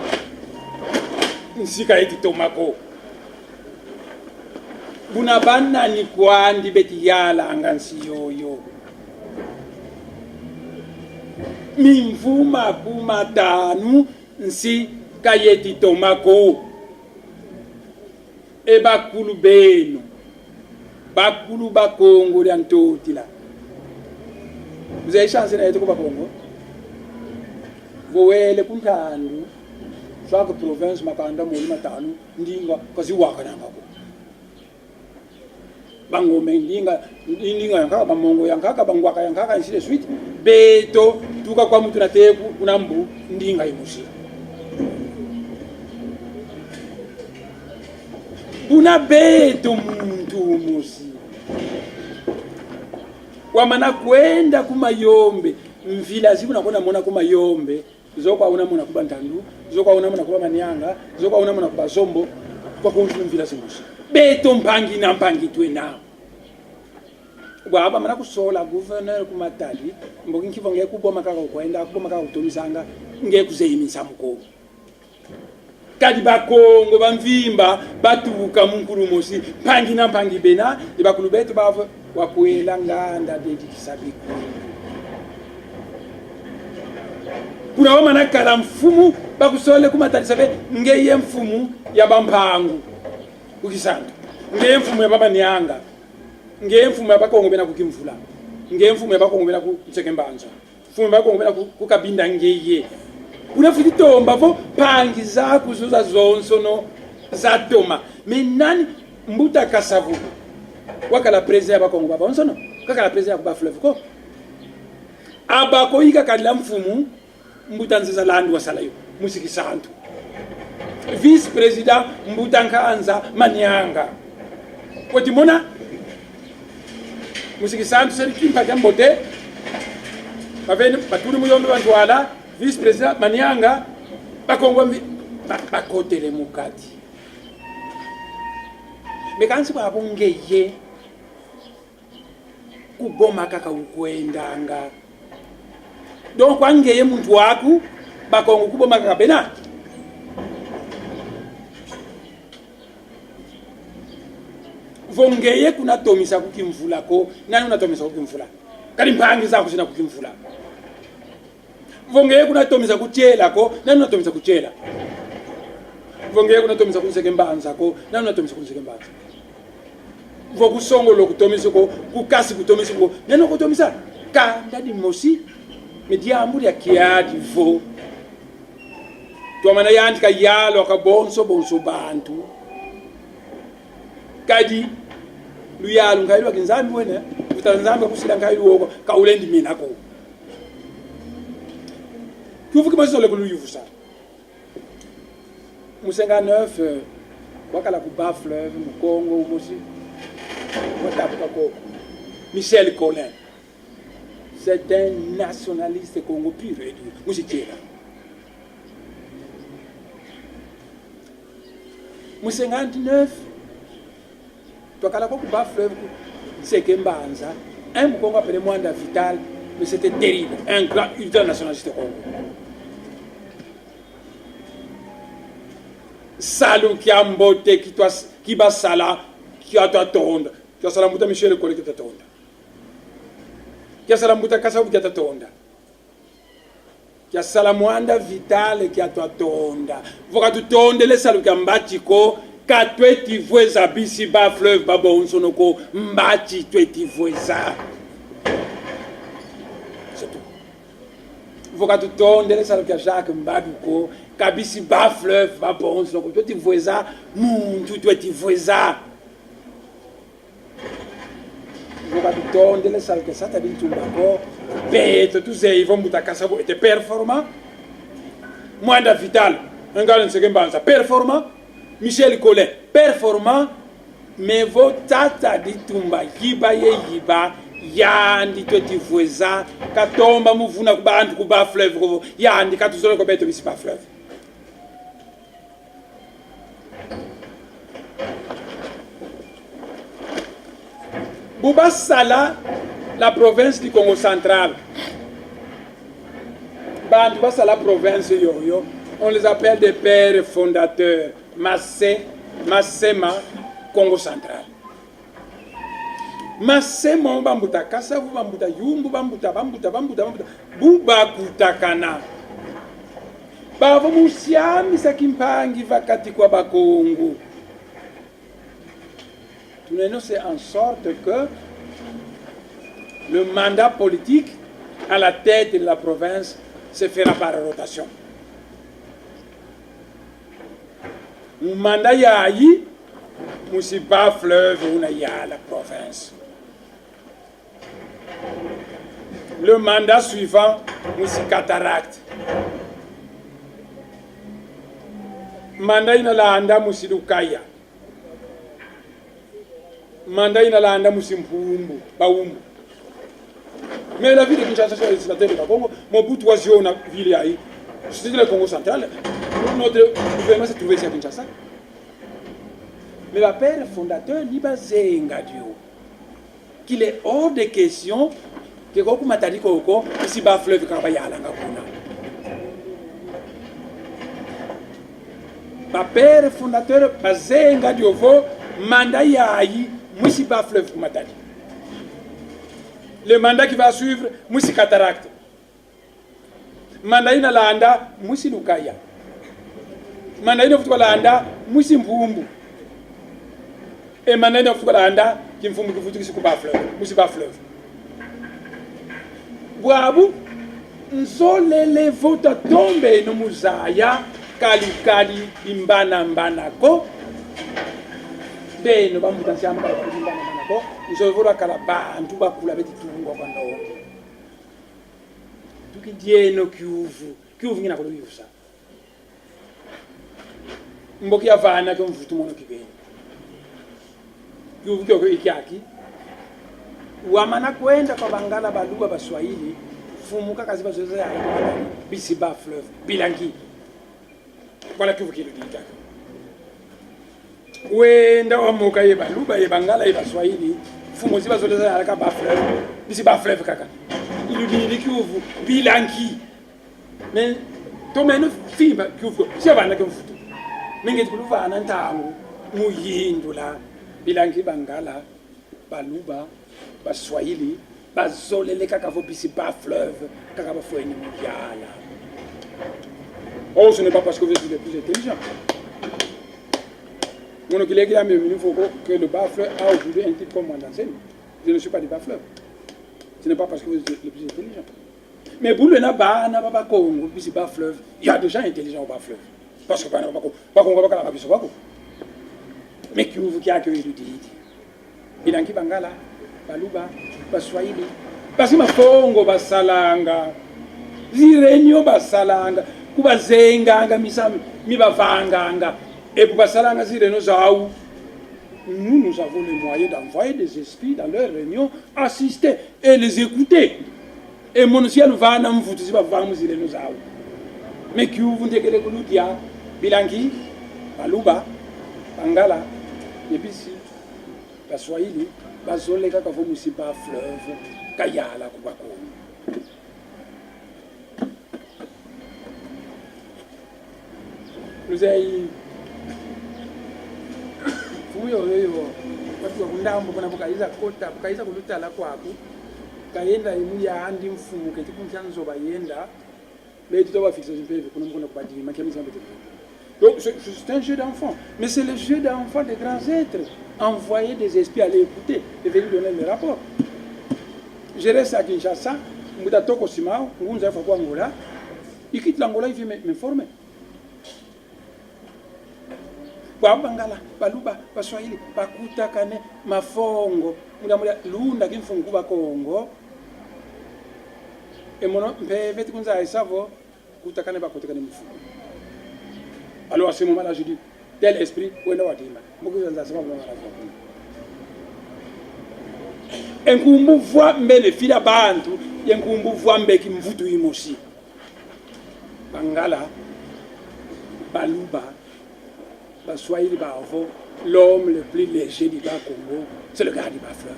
[SPEAKER 2] nsika eti tomako buna banna ni kwandi beti yala angansi yoyo mimvuma kuma tanu nsi kayeti tomako bakulu benu bakulu bakongo lya ntotila mzee chance na yetu kwa Kongo vowele kuntandu swaka province makanda muli matanu ndinga kazi waka nangako bangome ndinga yankaka bamongo yankaka bangwaka yankaka isile suite beto tuka kwa mtu na teku kunambu ndinga imushi buna beto muntu musi wamana kwenda kumayombe mvila zibu nakona mona kumayombe zokwa una mona kuba ntandu zokwa una mona kuba manyanga zokwa una mona kuba zombo kwa kuntu mvila zimushi beto mpangi na mpangi twena bwaba mana kusola governor kumatali mboki nkivo ngekuboma kaka kwenda kuboma kaka kutomisanga ngekuzeyimisa mko kadi bakongo bamvimba batuka munkulumosi mpangi na mpangi bena ibakulu betu bava wakwela nganda dedikisabiku kuna wama nakala mfumu bakusole kumatali sabe ngeye mfumu ya bampangu ukisanga ngeye mfumu ya baba nyanga ngeye mfumu ya bakongo bena kukimvula ngeye mfumu ya bakongo bena kuchekembanza mfumu ya bakongo bena kukabinda ngeye unafuti tomba vo pangi za kuzuza zonsono za toma menani mbuta kasavu wakala president ya bakongo baba onsono kakala president ya kuba fleuve ko abako ika kadila mfumu mbuta nziza landu wasalayo musiki santu vice president mbuta nkanza manyanga kotimona musiki santu seri kimpa jambote baveni baturi muyombe bantwala vice president manyanga bakongo bakotele mukati mekansi babongeye kuboma kaka ukwendanga donc wangeye muntu waku bakongo kuboma kaka bena vongeye kunatomisa kukimvula ko nani unatomisa kukimvula kali mpangi zako zina kukimvula vongeye kunatomisa kuchela ko nani unatomisa kuchela vongeye kunatomisa kunsekembanza ko nani unatomisa kunsekembanza vokusongolo kutomisa ko kukasi kutomisa ko nani kutomisa kanda di mosi mediamuri ya kiadi vo tuamana yandika yalo akabonso bonso bantu kadi luyalo ngayilwa kinzambi wena utanzamba kusila ngayilwo ka ulendi mina ko kuvuki basole ko luyuvusa musenga 9 wakala ku ba fleuve mu Congo umusi watapuka ko Michel Collin c'est un nationaliste congo pur et dur musitira mu 59 twakala ko ku ba fleuve Sekembanza un Congo appelé Mwanda Vital mais c'était terrible un grand ultranationaliste congo Salou Kiambote qui basala qui a tatonda qui a salamuta Michel Collin qui a tatonda qui a salamuta Kasavu qui a tatonda qui a salamwanda Vital qui a tatonda voka tutonde le Salou Kiambati ko katwe tivweza bisi ba fleuve babo unsonoko mbati twe tivweza. C'est tout. Voka tutondele salo kya Jacques Mbaduko kabisi ba fleuve babo unsonoko twe tivweza muntu twe tivweza. Voka tutondele salo kya sata bintumbako beto tuze vont mutakasa bo était performant. Mwanda Vital ngalo nsekembanza performant. Michel Collin, performant, mais vos tata ditumba yiba ye yiba yandi tweti vueza katomba muvuna kubantu kuba fleuve yandi katuzole ko beto bisi ba fleuve. Buba Sala, la province du Congo central. Bantu Basala province yoyo, on les appelle des pères fondateurs. Masema, Congo central. Masema bambuta kasavu bambuta yumbu bambuta buba kutakana. Bavo musiami sakimpangi vakati kwa bakongo. Tuneno c'est en sorte que le mandat politique à la tête de la province se fera par rotation. Mandat yayi musiba fleuve una ya la province. Le mandat suivant musi cataracte. Mandat inalanda musi Lukaya. Mandat inalanda musi Mpumbu, Baumbu. Mais la ville de Kinshasa, c'est le législateur de Congo, Mobutu Waziona ville yayi. C'est le Congo central. Notre gouvernement s'est trouvé ici à Kinshasa. Mais le père fondateur dit qu'il est hors de question que Koku Matadi Koko, ici bas fleuve Kabayala Ngakuna. Le père fondateur Bazenga Diovo, mandat yayi, Moussi bas fleuve Matadi. Le mandat qui va suivre, Moussi Cataracte. Mandat inalanda, Moussi Lukaya. Mandat inalanda, Moussi Mpumbu. Et mandat inalanda, qui me font que vous dites que c'est fleuve, Moussi bas fleuve. Boabu, nzolele vota tombe no muzaya, kalikali imbana mbanako. Beno bamutansi amba imbana mbanako. Nzolevora kalaba, ntuba kula beti tungo kwa no. Tuki dieno kiuvu ngina kolo yusa. Mboki ya vana kwa mfutu mono kibeni. Kiuvu kyoko ikiaki. Wamana kwenda kwa Bangala Baluba Baswahili fumuka kazi bazoeza ya bisi ba fleuve bilangi wala kivu kile dita wenda wamuka ye Baluba ye Bangala ye Baswahili fumo ziba zoeza ya ka ba fleuve bisi ba fleuve kaka iludini kivu bilangi mais to meno fimba kivu si abana ke mfutu mingi kuluvana ntangu muyindula bilangi Bangala Baluba Baswahili, bazolele kaka bisi ba fleuve, kaka bafoeni muyala. Oh, ce n'est pas parce que vous êtes les plus intelligents. Mon collègue a même il faut que le bas fleuve a aujourd'hui un titre comme moi d'enseigne. Je ne suis pas du bas fleuve. Ce n'est pas parce que vous êtes les plus intelligents. Mais pour le Naba, Naba Congo, bisi ba fleuve, il y a des gens intelligents au bas fleuve. Parce que pas Congo, pas la biso bako. Mais qui vous qui accueille le dit. Il en qui Bangala. Baluba, Baswahili, Basima Fongo Basalanga, Zirenyo Basalanga, Kubazenga, Mibavanga, et pour Basalanga Zireno Zaou. Nous avons les moyens d'envoyer des esprits dans leurs réunions, assister et les écouter. Et mon ciel va nous foutre si Bavang Zireno Zaou. Mais qui vous dit que les Kouloudia, Bilangi, Baluba, Bangala, Nebisi, Baswahili, bazole kaka vo musiba fleuve kayala kubako Luzei fuyo watu wa kundambo kuna bukaiza kota bukaiza kulutala kwako kayenda imuya andi mfumu ketipu chanzo bayenda beti toba fixa zimpeve kuna mukona kubadili makemi zambe Donc c'est un jeu d'enfant. Mais c'est le jeu d'enfant des grands êtres. Envoyer des esprits à l'écouter et venir donner le rapport. Je reste à Kinshasa, Moudatoko Simao, Ngunza Fakwa Angola. Il quitte l'Angola, il vient me former. Bangala, Baluba, Baswahili, Bakuta Kane, Mafongo, Lunda Kimfungu Bakongo. Et mon père, Kunza et Savo, Kuta Kane Bakuta Kane Mfu. Alors à ce moment-là, je dis, tel esprit, où est-ce que tu nkumbu voit mbele fila bantu yenkumbu voit mbeki mvutu imosi Bangala Baluba Baswahili Bavo, l'homme le plus léger du Bas-Congo, c'est le gars du Bas-Fleuve.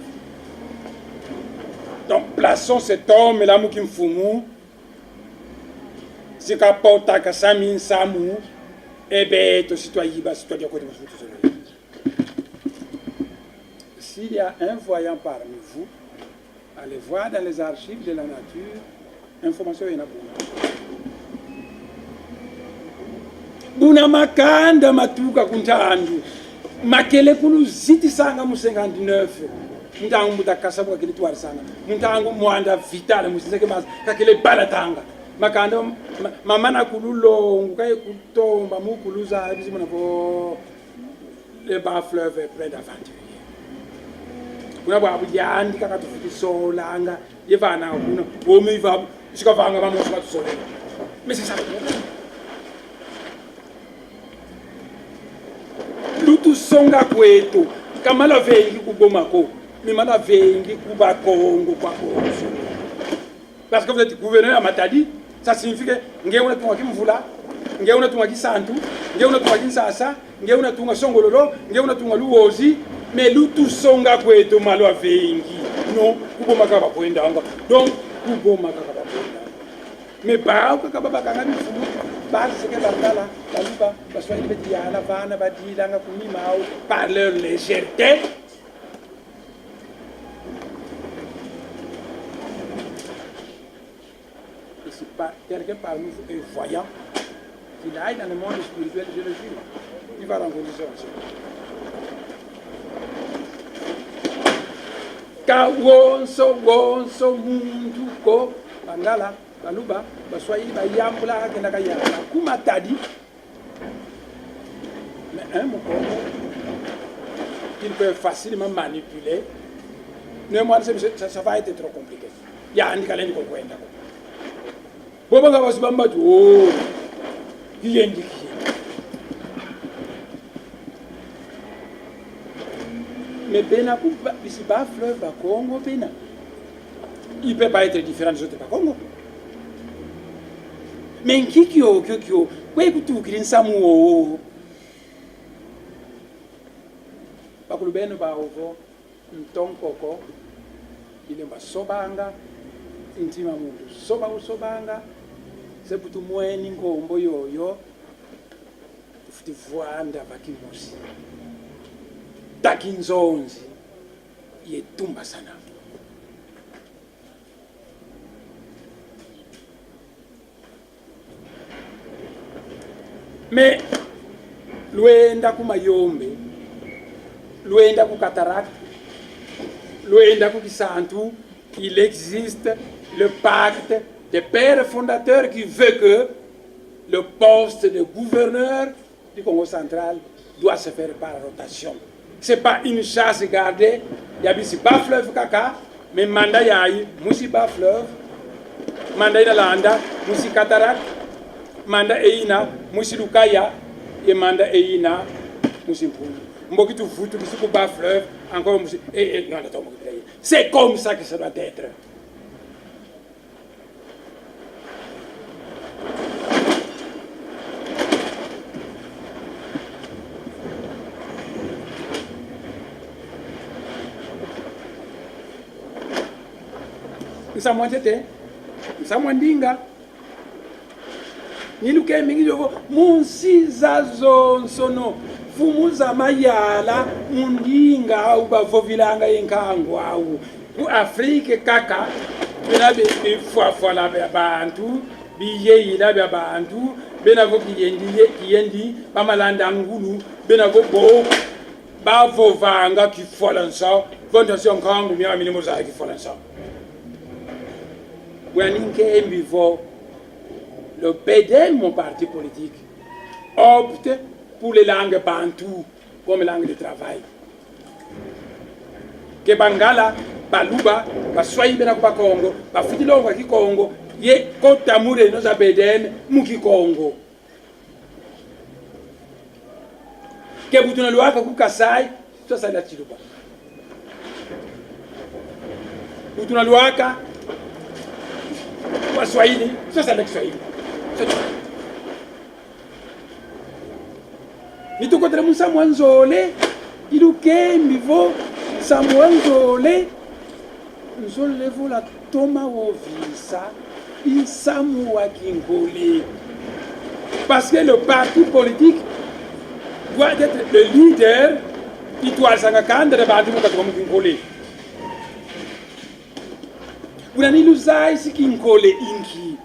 [SPEAKER 2] Donc plaçons cet homme là Mukimfumu, c'est qu'à porta Kassamin Samu, et bien tout citoyen citoyen côté de s'il y a un voyant parmi vous, allez voir dans les archives de la nature, information il y en a beaucoup. Buna makanda matuka kuntandu makele kulu ziti sanga mu 59 ntangu mutakasa kwa kile twari sanga ntangu mwanda vitale musiseke mas kakele balatanga makanda mamana kululongu kay kutomba mukuluza bizi munako le bas fleuve près d'aventure kuna bwa bujandi kakatufuti solanga yevana kuna bomi va sikavanga bamosa tusolela mais c'est ça. Lutu songa kwetu kamala vengi kubomako mimala vengi kuba Congo kwa Congo parce que vous êtes gouverneur à Matadi ça signifie que ngeuna tunga kimvula ngeuna tunga kisantu ngeuna tunga kinsasa ngeuna tunga songololo ngeuna tunga luozi mais lutu songa kwetu malo vengi non kubomaka ba kwendanga donc kubomaka ba kwenda mais ba ko kababa kanga mifumu base que Bangala, Baluba, Baswahili Betiana, Vana, Badilanga, Kunimao, par leur légèreté. Et c'est pas quelqu'un parmi vous est voyant, qu'il aille dans le monde spirituel, je le jure, il va rencontrer ça aussi. Ka wonso mundu ko Bangala, Baluba, Baswahili, Bayambula, Kenakaya, Kumatadi. Mais un mot qu'il peut facilement manipuler, néanmoins, ça va être trop compliqué. Il y a un calendrier qu'on voit. Bobanga va se battre. Oh, qui est indiqué. Mais Benakou, ici bas, fleuve, bas Congo, Bena. Il ne peut pas être différent des autres Congo. Mais kikyo, ouais, tu kirin samu. Bakulubeno ba ovo, ntonkoko, ilemba sobanga, intima mundu. Sobanga, c'est pour tout mweni ngombo yoyo, futi vuanda bakimosi. Takinzonzi, yetumba sana. Mais luenda kumayombe luenda ku cataracte luenda ku kisantu il existe le pacte des pères fondateurs qui veut que le poste de gouverneur du Congo central doit se faire par rotation. C'est pas une chasse gardée, il y a ici bas fleuve kaka mais manda yayi musi bas fleuve manda ina landa musi cataracte manda eina musi lukaya et manda eina musi mpulu mboki tu vutu kisi ku bas fleuve encore musi c'est comme ça que ça doit être. Nsamwantete nsamwandinga niluke mingi yovo munsiza zonsono fumuza mayala mundinga ubavovilanga yenkango awu ku Afrique kaka binabe ifwafwala abantu biyeyila bya bantu benavo kiyendi bamalanda ngulu benavo bo bavovanga kifolansa fondation kangu mia minimo za kifolansa Bouaninke Mbivo, le PD, mon parti politique, opte pour les langues bantoues comme langue de travail. Que Bangala, Baluba, Baswahili na kwa Congo, Bafidilongo ki Congo, ye kota mure no za BDM muki Congo. Que butuna luaka ku Kasai, ça ça la Chiluba. Butuna luaka Swahili, ça c'est avec Swahili. Ni tuko tere musa mwanzole, iluke mbivo sa mwanzole, nzole la toma wo visa, isamu wa kingole. Parce que le parti politique doit être le leader, qui doit s'engagender dans le parti politique. Unaniluzai sikinkole inki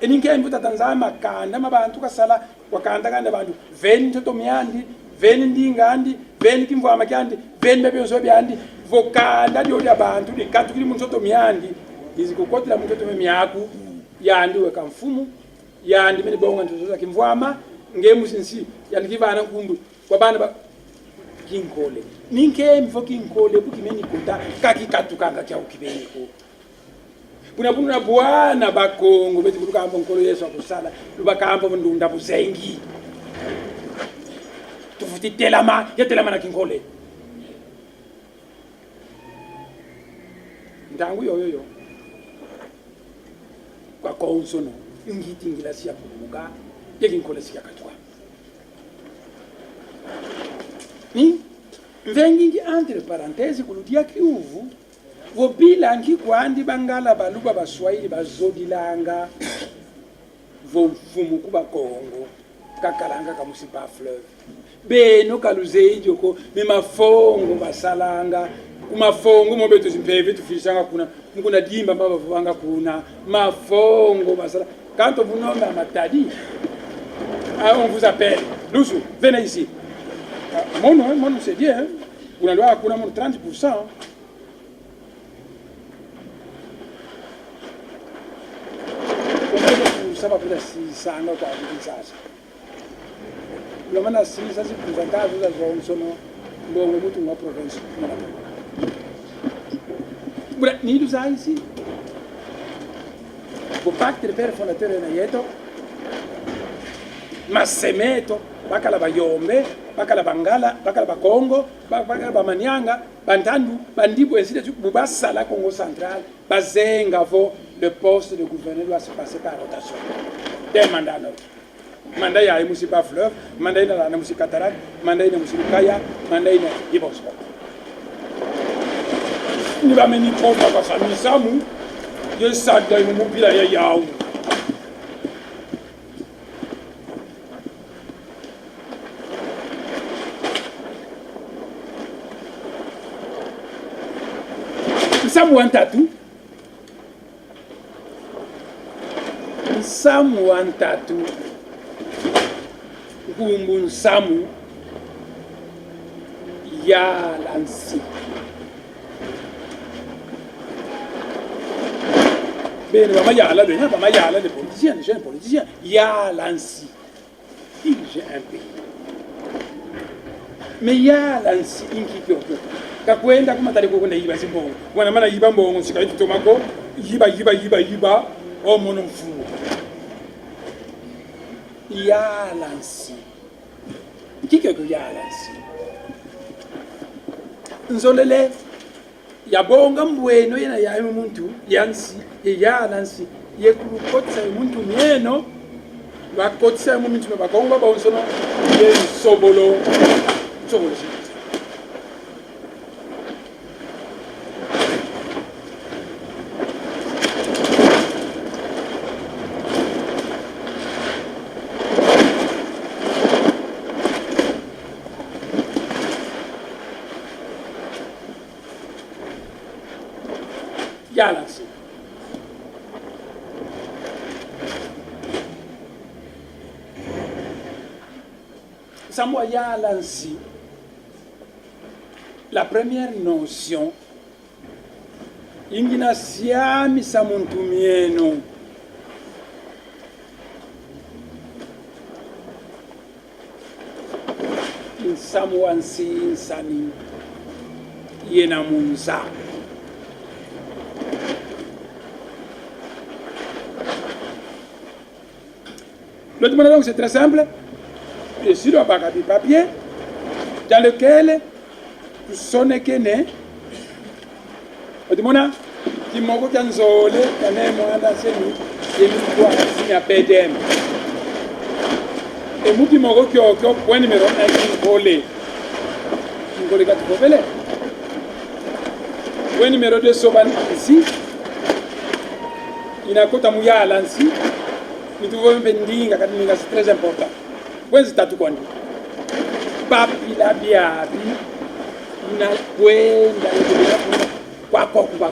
[SPEAKER 2] eninke mvuta Tanzania makanda mabantu kasala wakanda kanda bantu veni toto myandi veni ndingandi veni kimvwa makyandi veni bebyoso byandi vokanda dio lya bantu likatu kili mtoto myandi izikukotela mtoto myako yandi weka mfumu yandi mene bonga ntozo kimvwama ngemusinsi yandi kivana kumbu kwa bana kinkole ninke mfo kinkole bukimeni kota kakikatukanga kya ukibeni ko kuna bwana bakongo beti kulukambo nkolo Yesu akusala lubakambo ndunda buzengi tufuti telama yetelama na kinkole ndangu yoyo kwa konsono ngiti ngila siya kumuka yekinkole siya katwa ni vengi entre parenthèses kulutia kiuvu vobila nkikwandi bangala baluba baswahili bazodilanga vofumu kuba Kongo kakalanga kamusipa fleuve beno kaluzejoko mimafongo basalanga kumafongo mobeto zimpeve tufisanga kuna dimba mbaba vanga kuna mafongo basala quand on vous nomme à Matadi on vous appelle Lusu venez ici. Mon c'est bien, hein? On a 30%. Ça va peut-être 600 quoi, ça. Le mana 600 c'est plus avantage de la zone sono bon mutu ma province. Bra ni du sai ici. Pour pacte de père fondateur na yeto. Ma semeto bakala bayombe bakala bangala bakala bakongo bakala bamanyanga bantandu bandibo ainsi de bubasala Congo central bazenga vo le poste de gouverneur doit se passer par rotation des mandats mandat ya musiba fleuve mandat ina na musika tarak mandat ina musika kaya mandat ina ibosco ni ba meni ko ba famille samu je sadda mu bila ya yawo Nsamu wantatu kumbu nsamu ya lansi bene bama yala de bama yala de politiciens les jeunes politiciens ya lansi dirige un pays mais ya lansi inkikyoto kakwenda kumatali kwenda yiba simbongo wana mana yiba mbongo sikaiti tomako yiba o mono mfumo ya lansi kike ko ya lansi nzolele ya bonga mbweno yena ya muntu yansi ya lansi yekulukotsa muntu mieno bakotsa muntu bakongo baonsono ye sobolo Samoya Lansi, la première notion, ingina siami samuntumieno. Samuansi insani yena munza. Le demandeur, c'est très simple. Et sur un bac de papier, dans lequel tu sonnes kene. Le demandeur, qui m'a dit que Nzole, qui m'a dit que je suis BDM. Et moi qui m'a dit que le point numéro 1 qui m'a dit que je suis point numéro 2, ici. Il y a un côté de Mouya à Lancy. Nous devons venir, c'est très important. Point c'est tout quoi. Papi la biabi, na kwenda kwa kwa.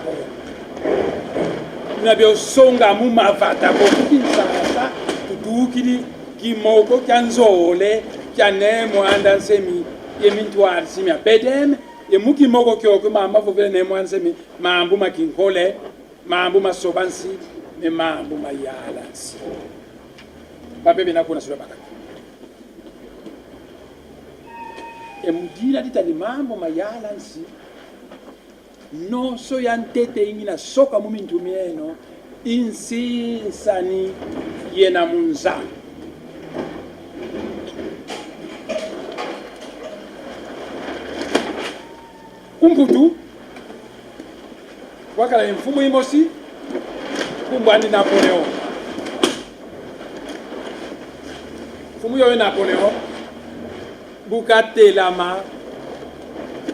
[SPEAKER 2] Na bio songa mu mavata ko kinsasa tudukiri kimoko kyanzole kyanemo andansemi yemintwari simya bedem yemuki moko kyoko mama vovele nemo ansemi mambu makinkole mambu masobansi ne mambu mayalansi. Pape bina kuna sura baka. Emudira ditani mambo mayalansi. No so yantete ingina soka mumintu mieno insani yena munza. Kumputu wakala mfumu imosi kumbwani Napoleon. Fumu yo Napoleon bukate lama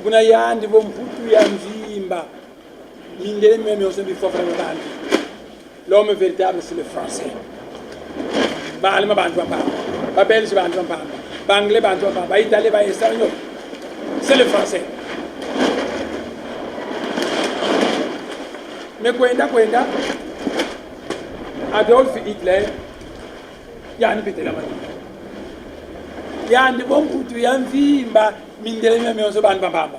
[SPEAKER 2] buna yandi bo mputu ya mvimba mindele même on bi fofra ngandi. L'homme véritable c'est le français. Balma bantu papa. Ba belge bantu papa. Ba anglais bantu papa. Ba italien ba espagnol. C'est le français. Mais kwenda Adolf Hitler yani pete la mani. Yani bomputu ya mvimba mindele meme on se ban bamba.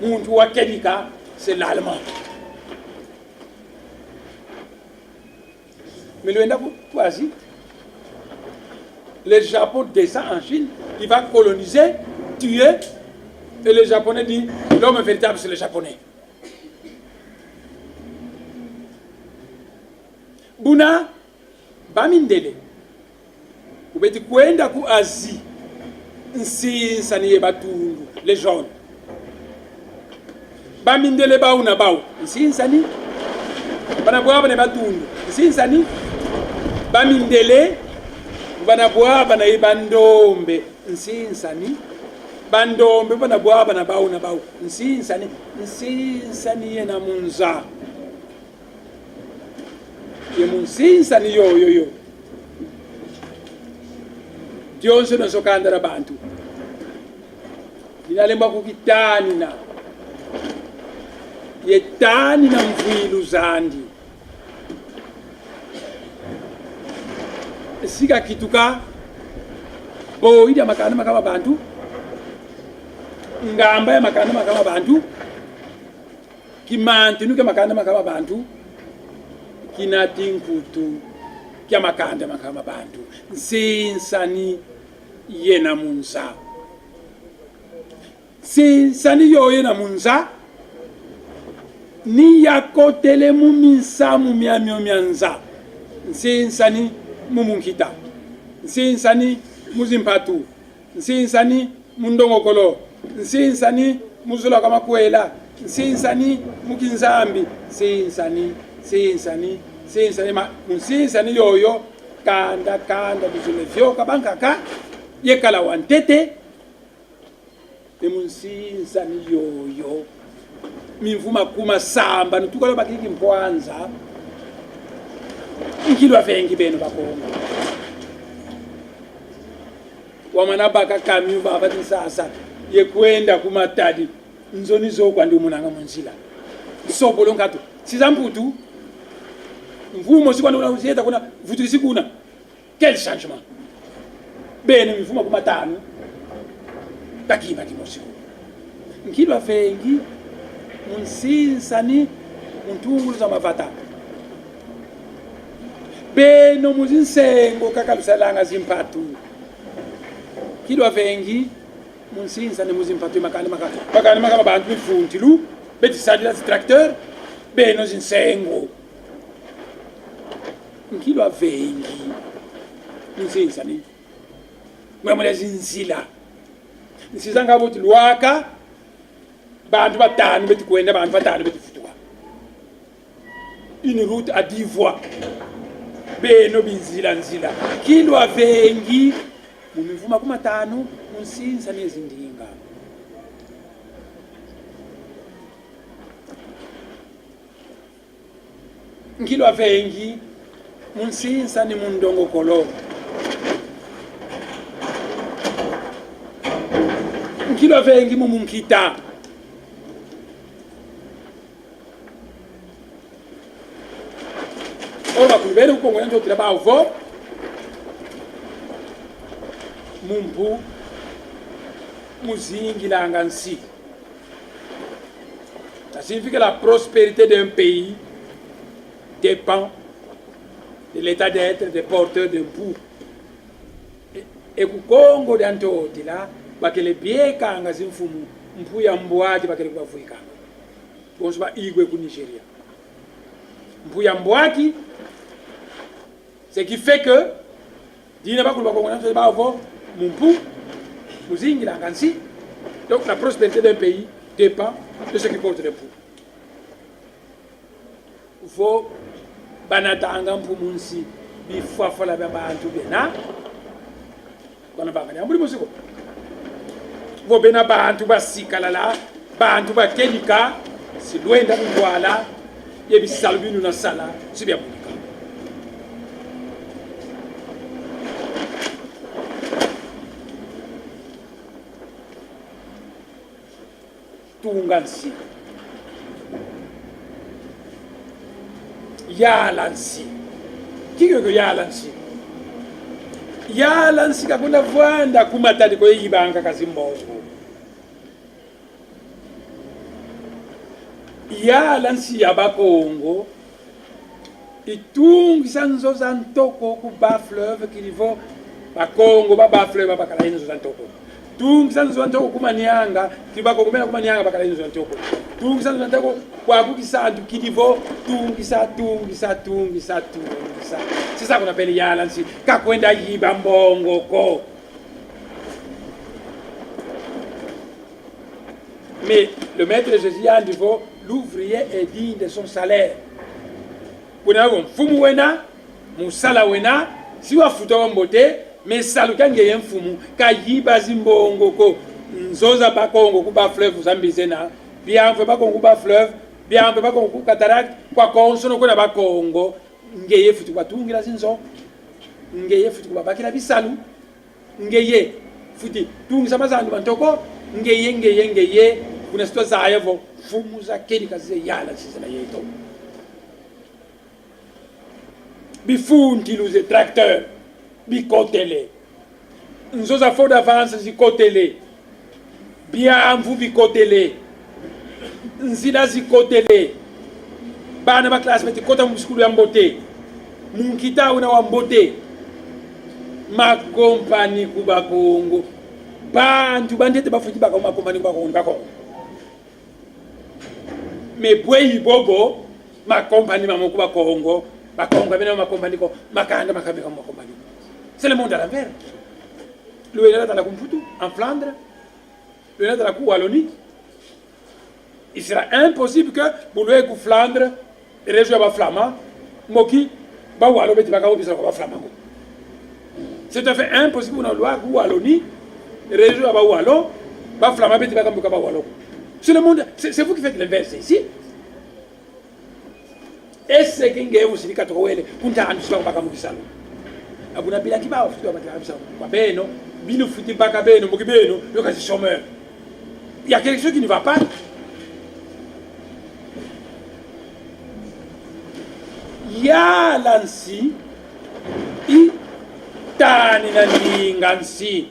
[SPEAKER 2] Muntu wa kedika c'est l'allemand. Mais le voici, le Japon descend en Chine, il va coloniser, tuer, et le Japonais dit l'homme véritable c'est le Japonais. Buna bamindele ubeti kwenda ku Asie nsinsa niye batungu les jaunes bamindele bauna bau nsinsa ni banabwaba ne batungu nsinsa ni bamindele banabwaba na ibandombe nsinsa ni bandombe banabwaba na bauna bau nsinsa ni yena munza yemunsinsa ni yo Dionso no sokandara bantu dinalemba kukitani na yetani na mvilu zandi sika kituka boida makana makama bantu ngamba ya makana makama bantu kimanti nuke makana makama bantu kinatinkutu kya makanda makama bantu sinsani yena munza sinsani yo yena munza ni yakotele muminsa mumyamyo myanza sinsani mumunkita sinsani muzimpatu sinsani mundongokolo sinsani muzula kama kwela sinsani mukinzambi sinsani munsinsani yoyo kanda bizulevyoka bankaka yekala wantete munsinsani yoyo mimvuma kuma samba nutukala bakiki mpwanza nkilwa vengi beno bakongo wamana baka kamyu baba sasa yekwenda kumatadi nzoni zokwa ndi munanga munzila sobolo ngato sizamputu mvumo sikwana unasieta kuna vutu sikuna quel changement bene mivuma kumatano takiva kimosiko nkilwa vengi munsinsani muntungulu za mavata beno muzinsengo kakalusalanga zimpatu kilwa vengi munsinsani muzimpatu makani bantu mifunti lu betisadila tracteur beno zinsengo nkilwa vengi munsinsani mwamule zinzila nsizanga buti lwaka bantu batanu betikwenda bantu batanu betifutwa une route à 10 voies beno binzila nzila kilwa vengi mumivuma kumatanu munsinsa nezindinga nkilwa vengi munsinsa ni mundongokolo nkilwa vengi mumunkita ora kulibere ukongwena ntotila bavo mumpu muzingilanga nsi. Ça signifie que la prospérité d'un pays dépend de l'état d'être des porteurs d'un pou. Et kukongo dantotila bakele biekanga zimfumu mpu ya mbwaki bakele kubafuikanga bonso ba igwe ku Nigeria mpu ya mbwaki. Ce qui fait que dina bakulu bakongona so bavo mumpu muzingira ngansi. Donc la prospérité d'un pays dépend de ce qui porte le pou. Faut banatanga mpu munsi bifafola babantu bena kona bangani ambuli musiko vo bena bantu basikalala bantu bakenika silwenda mungwala yebisalo binu na sala sibya munika tungansi yalansi kiko yalansi yalansi kakuna vwanda kumatali ko yibanga kazimbongo yalansi yabakongo itungisa nzoza ntoko ku ba fleuve kilivo bakongo ba fleuve bakala nzoza ntoko tungisa nzoza ntoko kumanyanga tibako kumena kumanyanga bakala nzoza ntoko tungisa nzoza ntoko kwa kukisantu kilivo tungisa. C'est ça qu'on appelle yalansi kakwenda yiba mbongo ko. Mais le maître Jésus a dit l'ouvrier est digne de son salaire. Kuna mfumu wena musala wena si wafuta wambote mais saluka ngeye mfumu ka yiba zimbongo ko nzoza bakongo kuba fleuve zambizena biamve bakongo kuba fleuve biamve bakongo ku cataract kwa konsono kuna bakongo ngeye futi kwatungira zinzo ngeye futi kubakira bisalu ngeye futi tungisa mazandu bantoko ngeye kuna sito zayevo fumu za keni kazize yala sizana yeto bifundi luze tracteur bikotele nzoza fo d'avance zikotele biamvu bikotele nzila zikotele bana ba classe meti kota mu skulu ya mbote munkita una wa mbote ma compagnie ku bakongo bantu bandete bafuti baka ma compagnie bako me bweyi bobo ma compagnie ma ku bakongo bena ma compagnie ko makanda makabe ko ma compagnie. C'est le monde à l'envers. Le est dans la Kumfutu en Flandre, le est dans la Wallonie. Il sera impossible que vous le Flandre et région ba flamand moki ba walo beti baka obisa ba flamand. C'est tout à fait impossible dans loi Wallonie région ba walo ba flamand beti baka ba walo. C'est le monde, c'est vous qui faites l'inverse ici. Est-ce que ngeu sirika tokowele kunta andiswa baka mukisalo. Abuna bila kibao futi ba kabisa kwa beno bino futi baka beno moki beno yo kasi chômeur. Il y a quelque chose qui ne va pas. Ya lansi tani na ninga nsi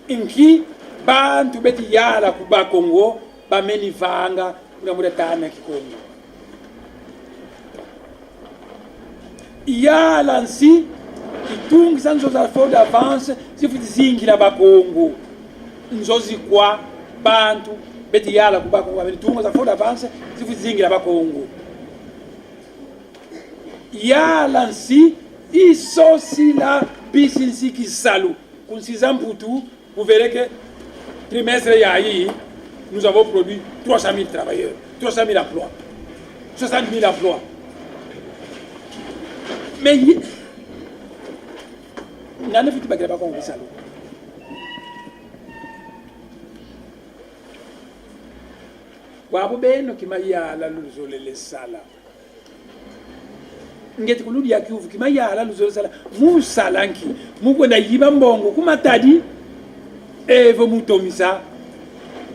[SPEAKER 2] inki bantu beti yala kuba Kongo bameni vanga kuna muda tani kikongo yala nsi itungi sanzo za fo d'avance sifuti zingi la bakongo nzozi kwa bantu beti yala kuba Kongo bameni tungo za fo d'avance sifuti zingi la bakongo yala nsi isosi la bisinsi kisalu kunsiza mputu vous verrez que trimestre yayi nous avons produit 300 000 travailleurs 300 000 emplois 60 000 emplois mais nane fitu bagera ba Kongo kisalu wabo beno kimayala luzolele sala ngeti kuludi ya kiuvu kimayala luzolele sala musalanki mukwenda yiba mbongo kumatadi evo mutomisa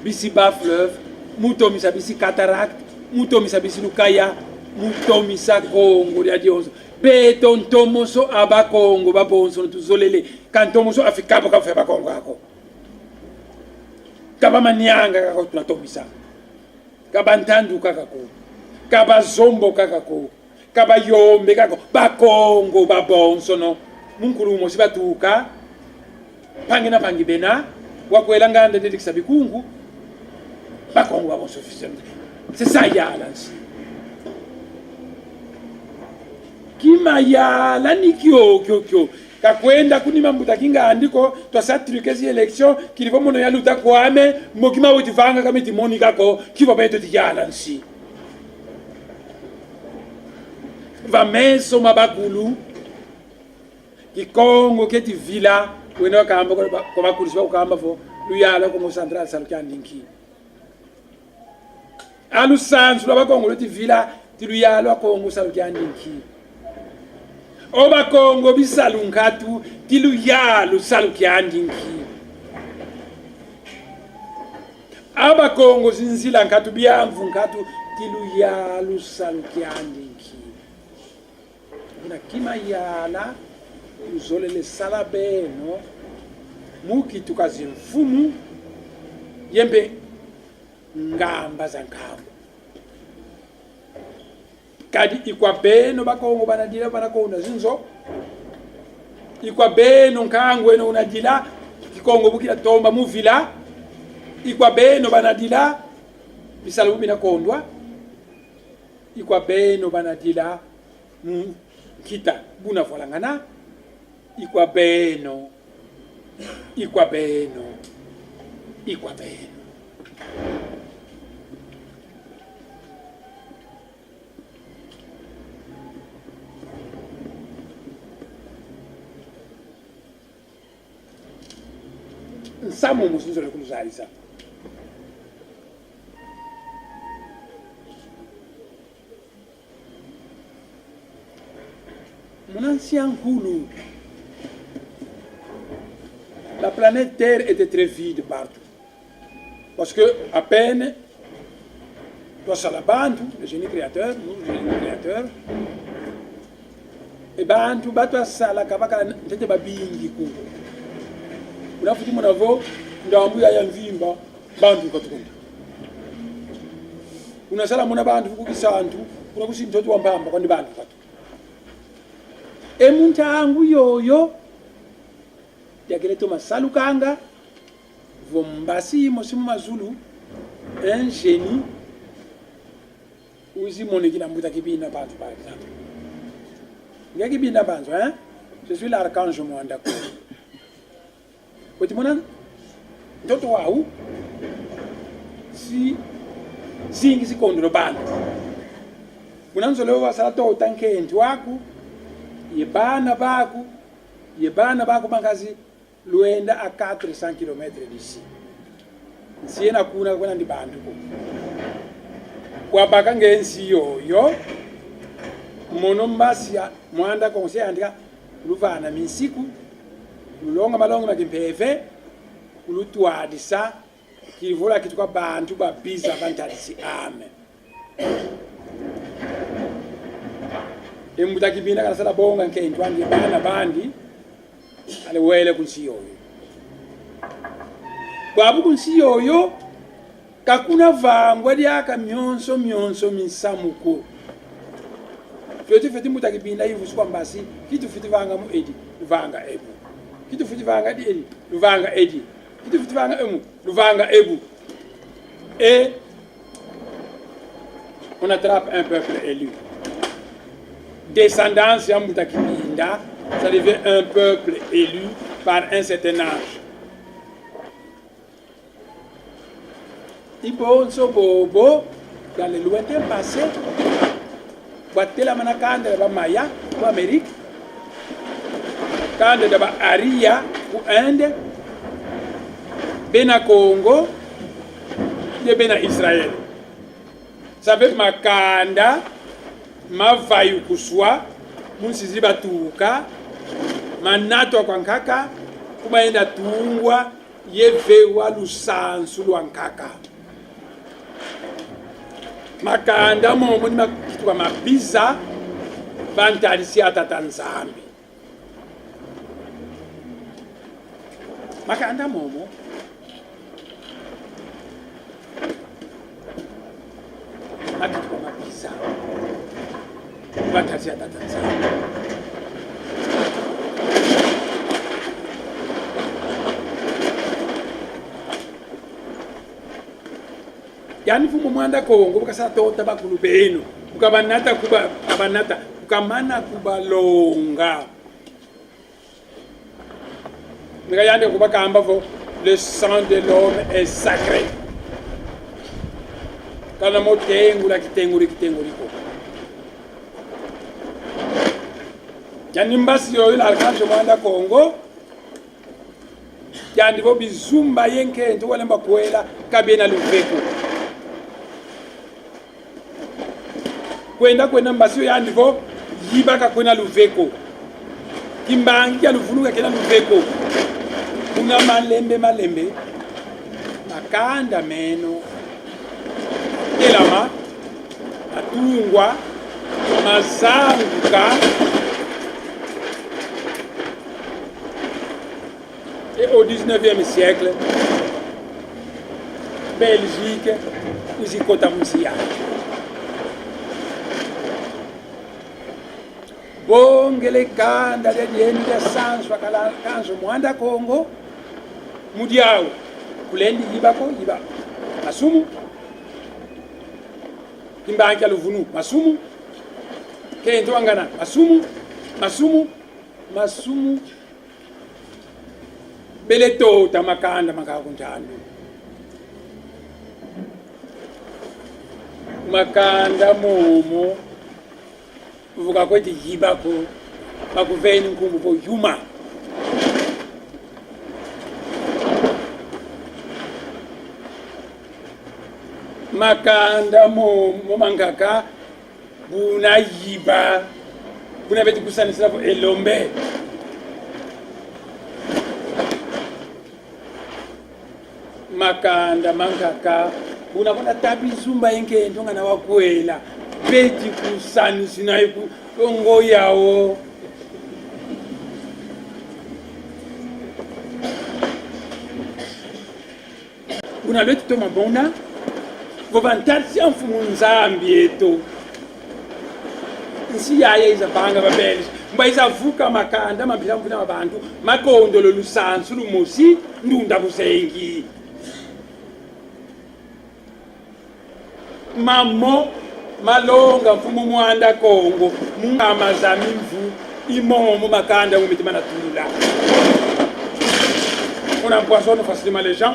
[SPEAKER 2] bisi ba fleuve mutomisa bisi cataracte mutomisa bisi lukaya mutomisa Kongo ya dionso beton tomoso aba Kongo ba bonso tuzolele kantomoso afikapo ka fa ba Kongo ako kaba manyanga kako tunatomisa kaba ntandu kakako kaba zombo kakako kaba yombe kako ba Kongo ba bonso no munkulu mo sibatuka pangi na pangi bena wakwela ngande dedikisa bikungu ba Kongo ba bonso suffisant c'est ça yala nsi kima yala ni kyo kakwenda kunima mbuta kinga andiko twasatrike zi election kilivo mono ya luta kwame mokima wetivanga kama timoni kako kivo beto tiyala nsi vameso mabakulu kikongo keti vila wena kamba ko bakuliswa kamba fo luyala ko mo central salukandinki alu sansu la bakongo leti vila tiluyala ko mo salukandinki oba Kongo bisalunkatu tiluyala salukandinki aba Kongo zinzila nkatu byamvu nkatu tiluyala salukandinki kuna kima yala uzolele sala beno muki tukazi mfumu yembe ngamba za nkambo kadi ikwa beno bakongo banadila banakona zinzo ikwa beno nkangwe no unadila kikongo bukila tomba muvila ikwa beno banadila bisalu bina kondwa ikwa beno banadila kita buna volangana ikwa beno nsamo musunzo lekuluzalisa mon ancien Koulou. La planète Terre était très vide partout. Parce que, à peine, toi, Salabantu, le génie créateur, nous, le génie créateur, et Bantu, toi, Salakabaka, n'était pas bingi. On a foutu mon avô, on a envoyé à Yanvimba, Bantu, Katukunda. On a salé à mon Bantu, Kukisantu, on a aussi une autre Wambamba, on a Bantu. Et mon tangu yo, yakeleto masalukanga vombasi mosimu mazulu un génie uzi moneki na mbuta kibina bantu par exemple ngeki binda bantu hein je suis l'archange mwanda ko otimona ndoto wau si zingi sikondolo bantu munanzolo wasala to tankenti waku yebana baku bangazi luenda à 400 km d'ici. Si na kuna kwa ndi bantu ko. Kwa baka ngensi yo mono mbasia mwanda konse andika luvana minsiku lulonga malonga makimpeve kulutwadisa kivula kitu kwa bantu babiza bantalisi ame Mutakibinda kana sala bonga nke intwangi bana bandi ale wele kunsi yoyo babu kunsi yoyo kakuna vangwa lyaka myonso misamuko feti mutakibinda hivu sikwambasi kitu fiti vanga mu edi luvanga ebu kitu fiti vanga di edi luvanga edi kitu fiti vanga emu luvanga ebu et on attrape un peuple élu. Descendance ya Mutakibinda, ça devient un peuple élu par un certain âge. Ibonso bobo dans le lointain passé, batela manakanda ba Maya pour Amérique, kanda da ba Aria pour Inde, bena Congo, de bena Israël. Ça veut makanda mavayu kuswa munsizi batuka manato kwa nkaka kumaenda tungwa yevewa lusansu lwa nkaka makanda momo ni makitwa mabiza bantalisi atata nzambi makanda momo makitwa mabiza bantalisi atata nzambi yani fumo mwanda Kongo bukasa tota bakulu benu ukabanata kuba abanata ukamana kubalonga ngayande kuba kamba vo le sang de l'homme est sacré kana motengula kitenguri ko yani mbasi yo ila alkanjo mwanda Kongo yani vo bizumba yenke nto wale mbakwela kabena luveko kwenda mbasio ya ndivo yibaka kwena luveko kimbangi ya luvunuka kena luveko kuna malembe makanda meno elama atungwa mazanguka et au 19e siècle Belgique uzikota musia bongele kanda lya dyenu lya sanswa kala kanzo mwanda Kongo mudiawo kulendi yiba masumu kimbanki aluvunu masumu kento angana masumu beleto tamakanda makakunjando makanda momo vuka kweti yibako bakuveni nkumbu po yuma makanda momo mangaka buna yiba buna beti kusanisira po elombe makanda mangaka buna kona tabi zumba yenke ndonga na wakwela beti kusanisi na iku kongo yawo una leti to mabona vovantarisi amfumu nzambi eto nsi yaye izabanga babeli mba izavuka makanda mambira mvuna abantu makondolo lusansu lumosi ndunda busengi mamo malonga mfumu mwanda Kongo mungama za mimvu imomo makanda mumitima na tula on empoisonne facilement les gens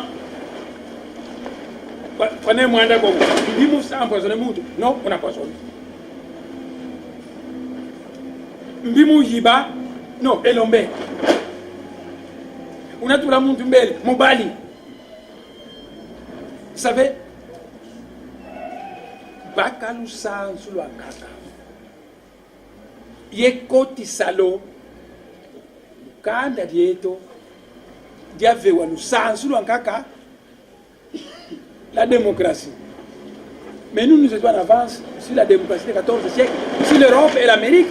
[SPEAKER 2] prenez mwanda Kongo ndimu sa empoisonner muntu non on empoisonne mbimu yiba non elombe unatula muntu mbele mobali vous savez bakalu sansu lwa nkaka yekotisalo lukanda lyeto lyavewa lusansu lwa nkaka la démocratie. Mais nous étions en avance sur la démocratie du 14e siècle, sur l'Europe et l'Amérique.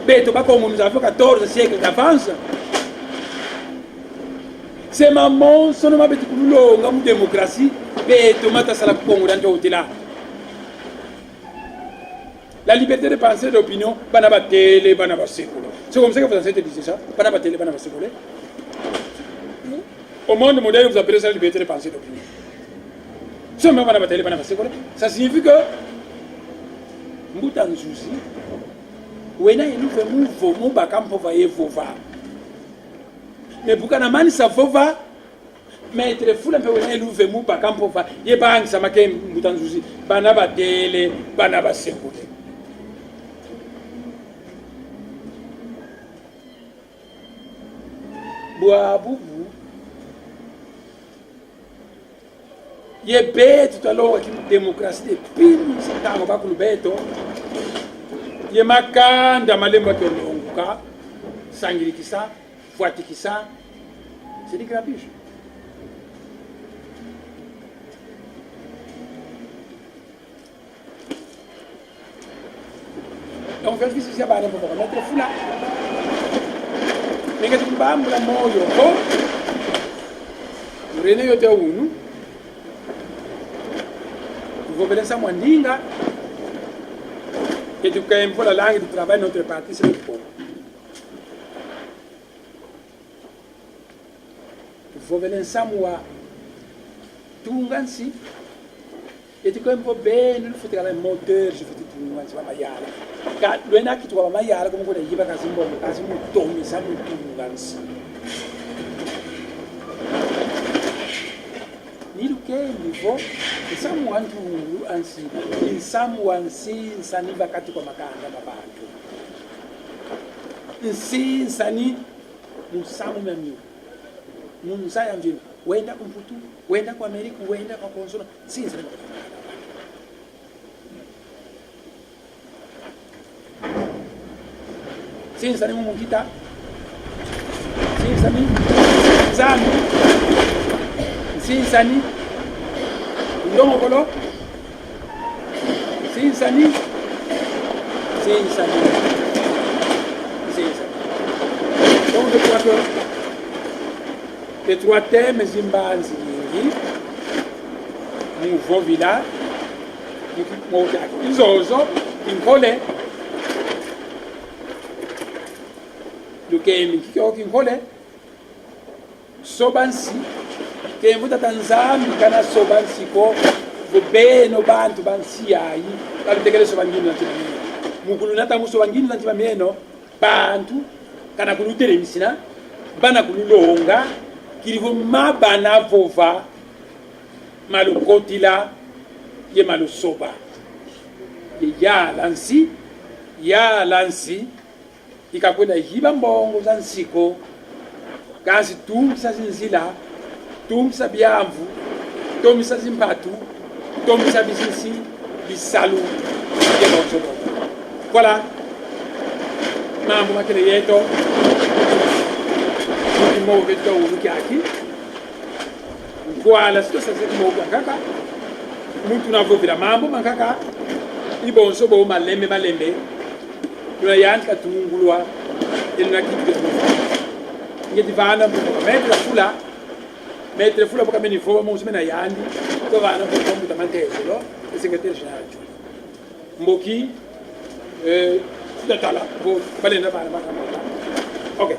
[SPEAKER 2] Beto, comme nous avons 14 siècles d'avance. C'est maman, son nom est longue, une démocratie. Beto, mata sala Congo dans là. La liberté de pensée et d'opinion, banaba télé, banaba sécolo. C'est comme ça que vous avez dit ça. Banaba télé, banaba sécolo. Au monde moderne, vous appelez ça la liberté de pensée et d'opinion. Seulement banaba télé, banaba sécolo. Ça signifie que Mboutan Zouzi, Wena il fait mou bakam pour voyer vova. Mais pour qu'on amène sa vova, mais il faut un peu Wena il fait mou bakam pour voyer. Il n'y a pas un samake Mboutan Zouzi, banaba télé, banaba sécolo. Boa boubou. Il est bête tout à l'heure avec une démocratie de pim, c'est un peu plus bête. Il est macan dans ma lemba de l'onguka, sangri qui ça, fouati qui ça, c'est des grabuges. Donc, je suis ici à Baden pour mettre fou là. Mais quand tu vas me la mort, René yote unu, vous voulez ça moi ninga, et tu quand même pour la langue du travail notre parti c'est le pauvre. Vous voulez ça moi, tout ainsi, et tu quand même pour bien, il faut travailler moteur, je fais tout le monde, c'est pas mayala. Car le n'a qui trouve mayala comme vous le dites, parce que vous tombez ça nous tout ainsi. Ni le niveau, et ça moi tout ainsi, il s'amoue ainsi, ça n'y va qu'à tout comme un banque. Ainsi, ça n'y, nous sommes même mieux. Nous sommes mieux. Wenda kwa mputu, wenda kwa Amerika, wenda kwa konsola, si c'est si c'est mon kita, si c'est zami, si c'est ni, ndomo kolo, si c'est ni, si c'est ni, si c'est. Donc je crois que les trois thèmes zimbanzi nyingi mouvement village izozo inkole lukemi kiko kinkole sobansi kemvu tatanzambi kana sobansi ko vubeno bantu bansi yayi kalutekele sobangini nantimameno mukulu natamu sobangini nantimameno bantu kana kulutere misina bana kululonga kilivo mabana vova malukotila ye malusoba ye ya lansi ikakwenda hiba mbongo za nsiko kasi tumisa zinzila tumisa byamvu tumisa zimpatu tumisa bisisi bisalu ye malusoba. Voilà mambo makele yeto mo veto uki aqui voilà c'est ça c'est mo kaka muntu na vovira mambo makaka ibonso bo malembe yo yandika tungulwa elina kitu ngeti vana mettre fula pour kameni fo mo semena yandi to vana pour kombuta mantezo lo secrétaire général mboki tala bo balena bana makaka. OK.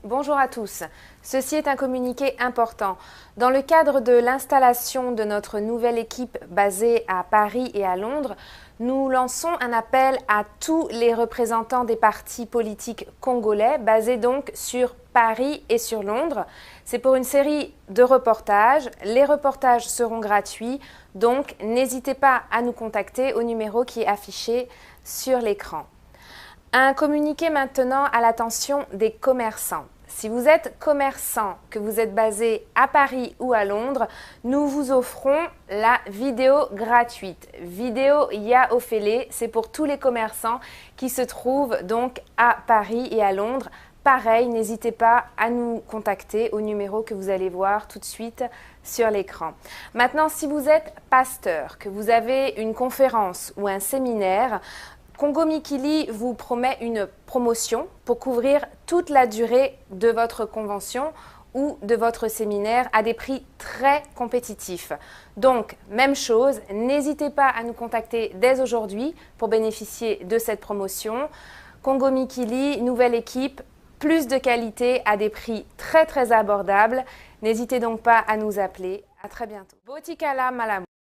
[SPEAKER 1] Bonjour à tous. Ceci est un communiqué important. Dans le cadre de l'installation de notre nouvelle équipe basée à Paris et à Londres, nous lançons un appel à tous les représentants des partis politiques congolais, basés donc sur Paris et sur Londres. C'est pour une série de reportages. Les reportages seront gratuits, donc n'hésitez pas à nous contacter au numéro qui est affiché sur l'écran. Un communiqué maintenant à l'attention des commerçants. Si vous êtes commerçant, que vous êtes basé à Paris ou à Londres, nous vous offrons la vidéo gratuite. Vidéo Ya Ofele, c'est pour tous les commerçants qui se trouvent donc à Paris et à Londres. Pareil, n'hésitez pas à nous contacter au numéro que vous allez voir tout de suite sur l'écran. Maintenant, si vous êtes pasteur, que vous avez une conférence ou un séminaire, Congo Mikili vous promet une promotion pour couvrir toute la durée de votre convention ou de votre séminaire à des prix très compétitifs. Donc, même chose, n'hésitez pas à nous contacter dès aujourd'hui pour bénéficier de cette promotion. Congo Mikili, nouvelle équipe, plus de qualité à des prix très abordables. N'hésitez donc pas à nous appeler. À très bientôt. Botikala Malamu.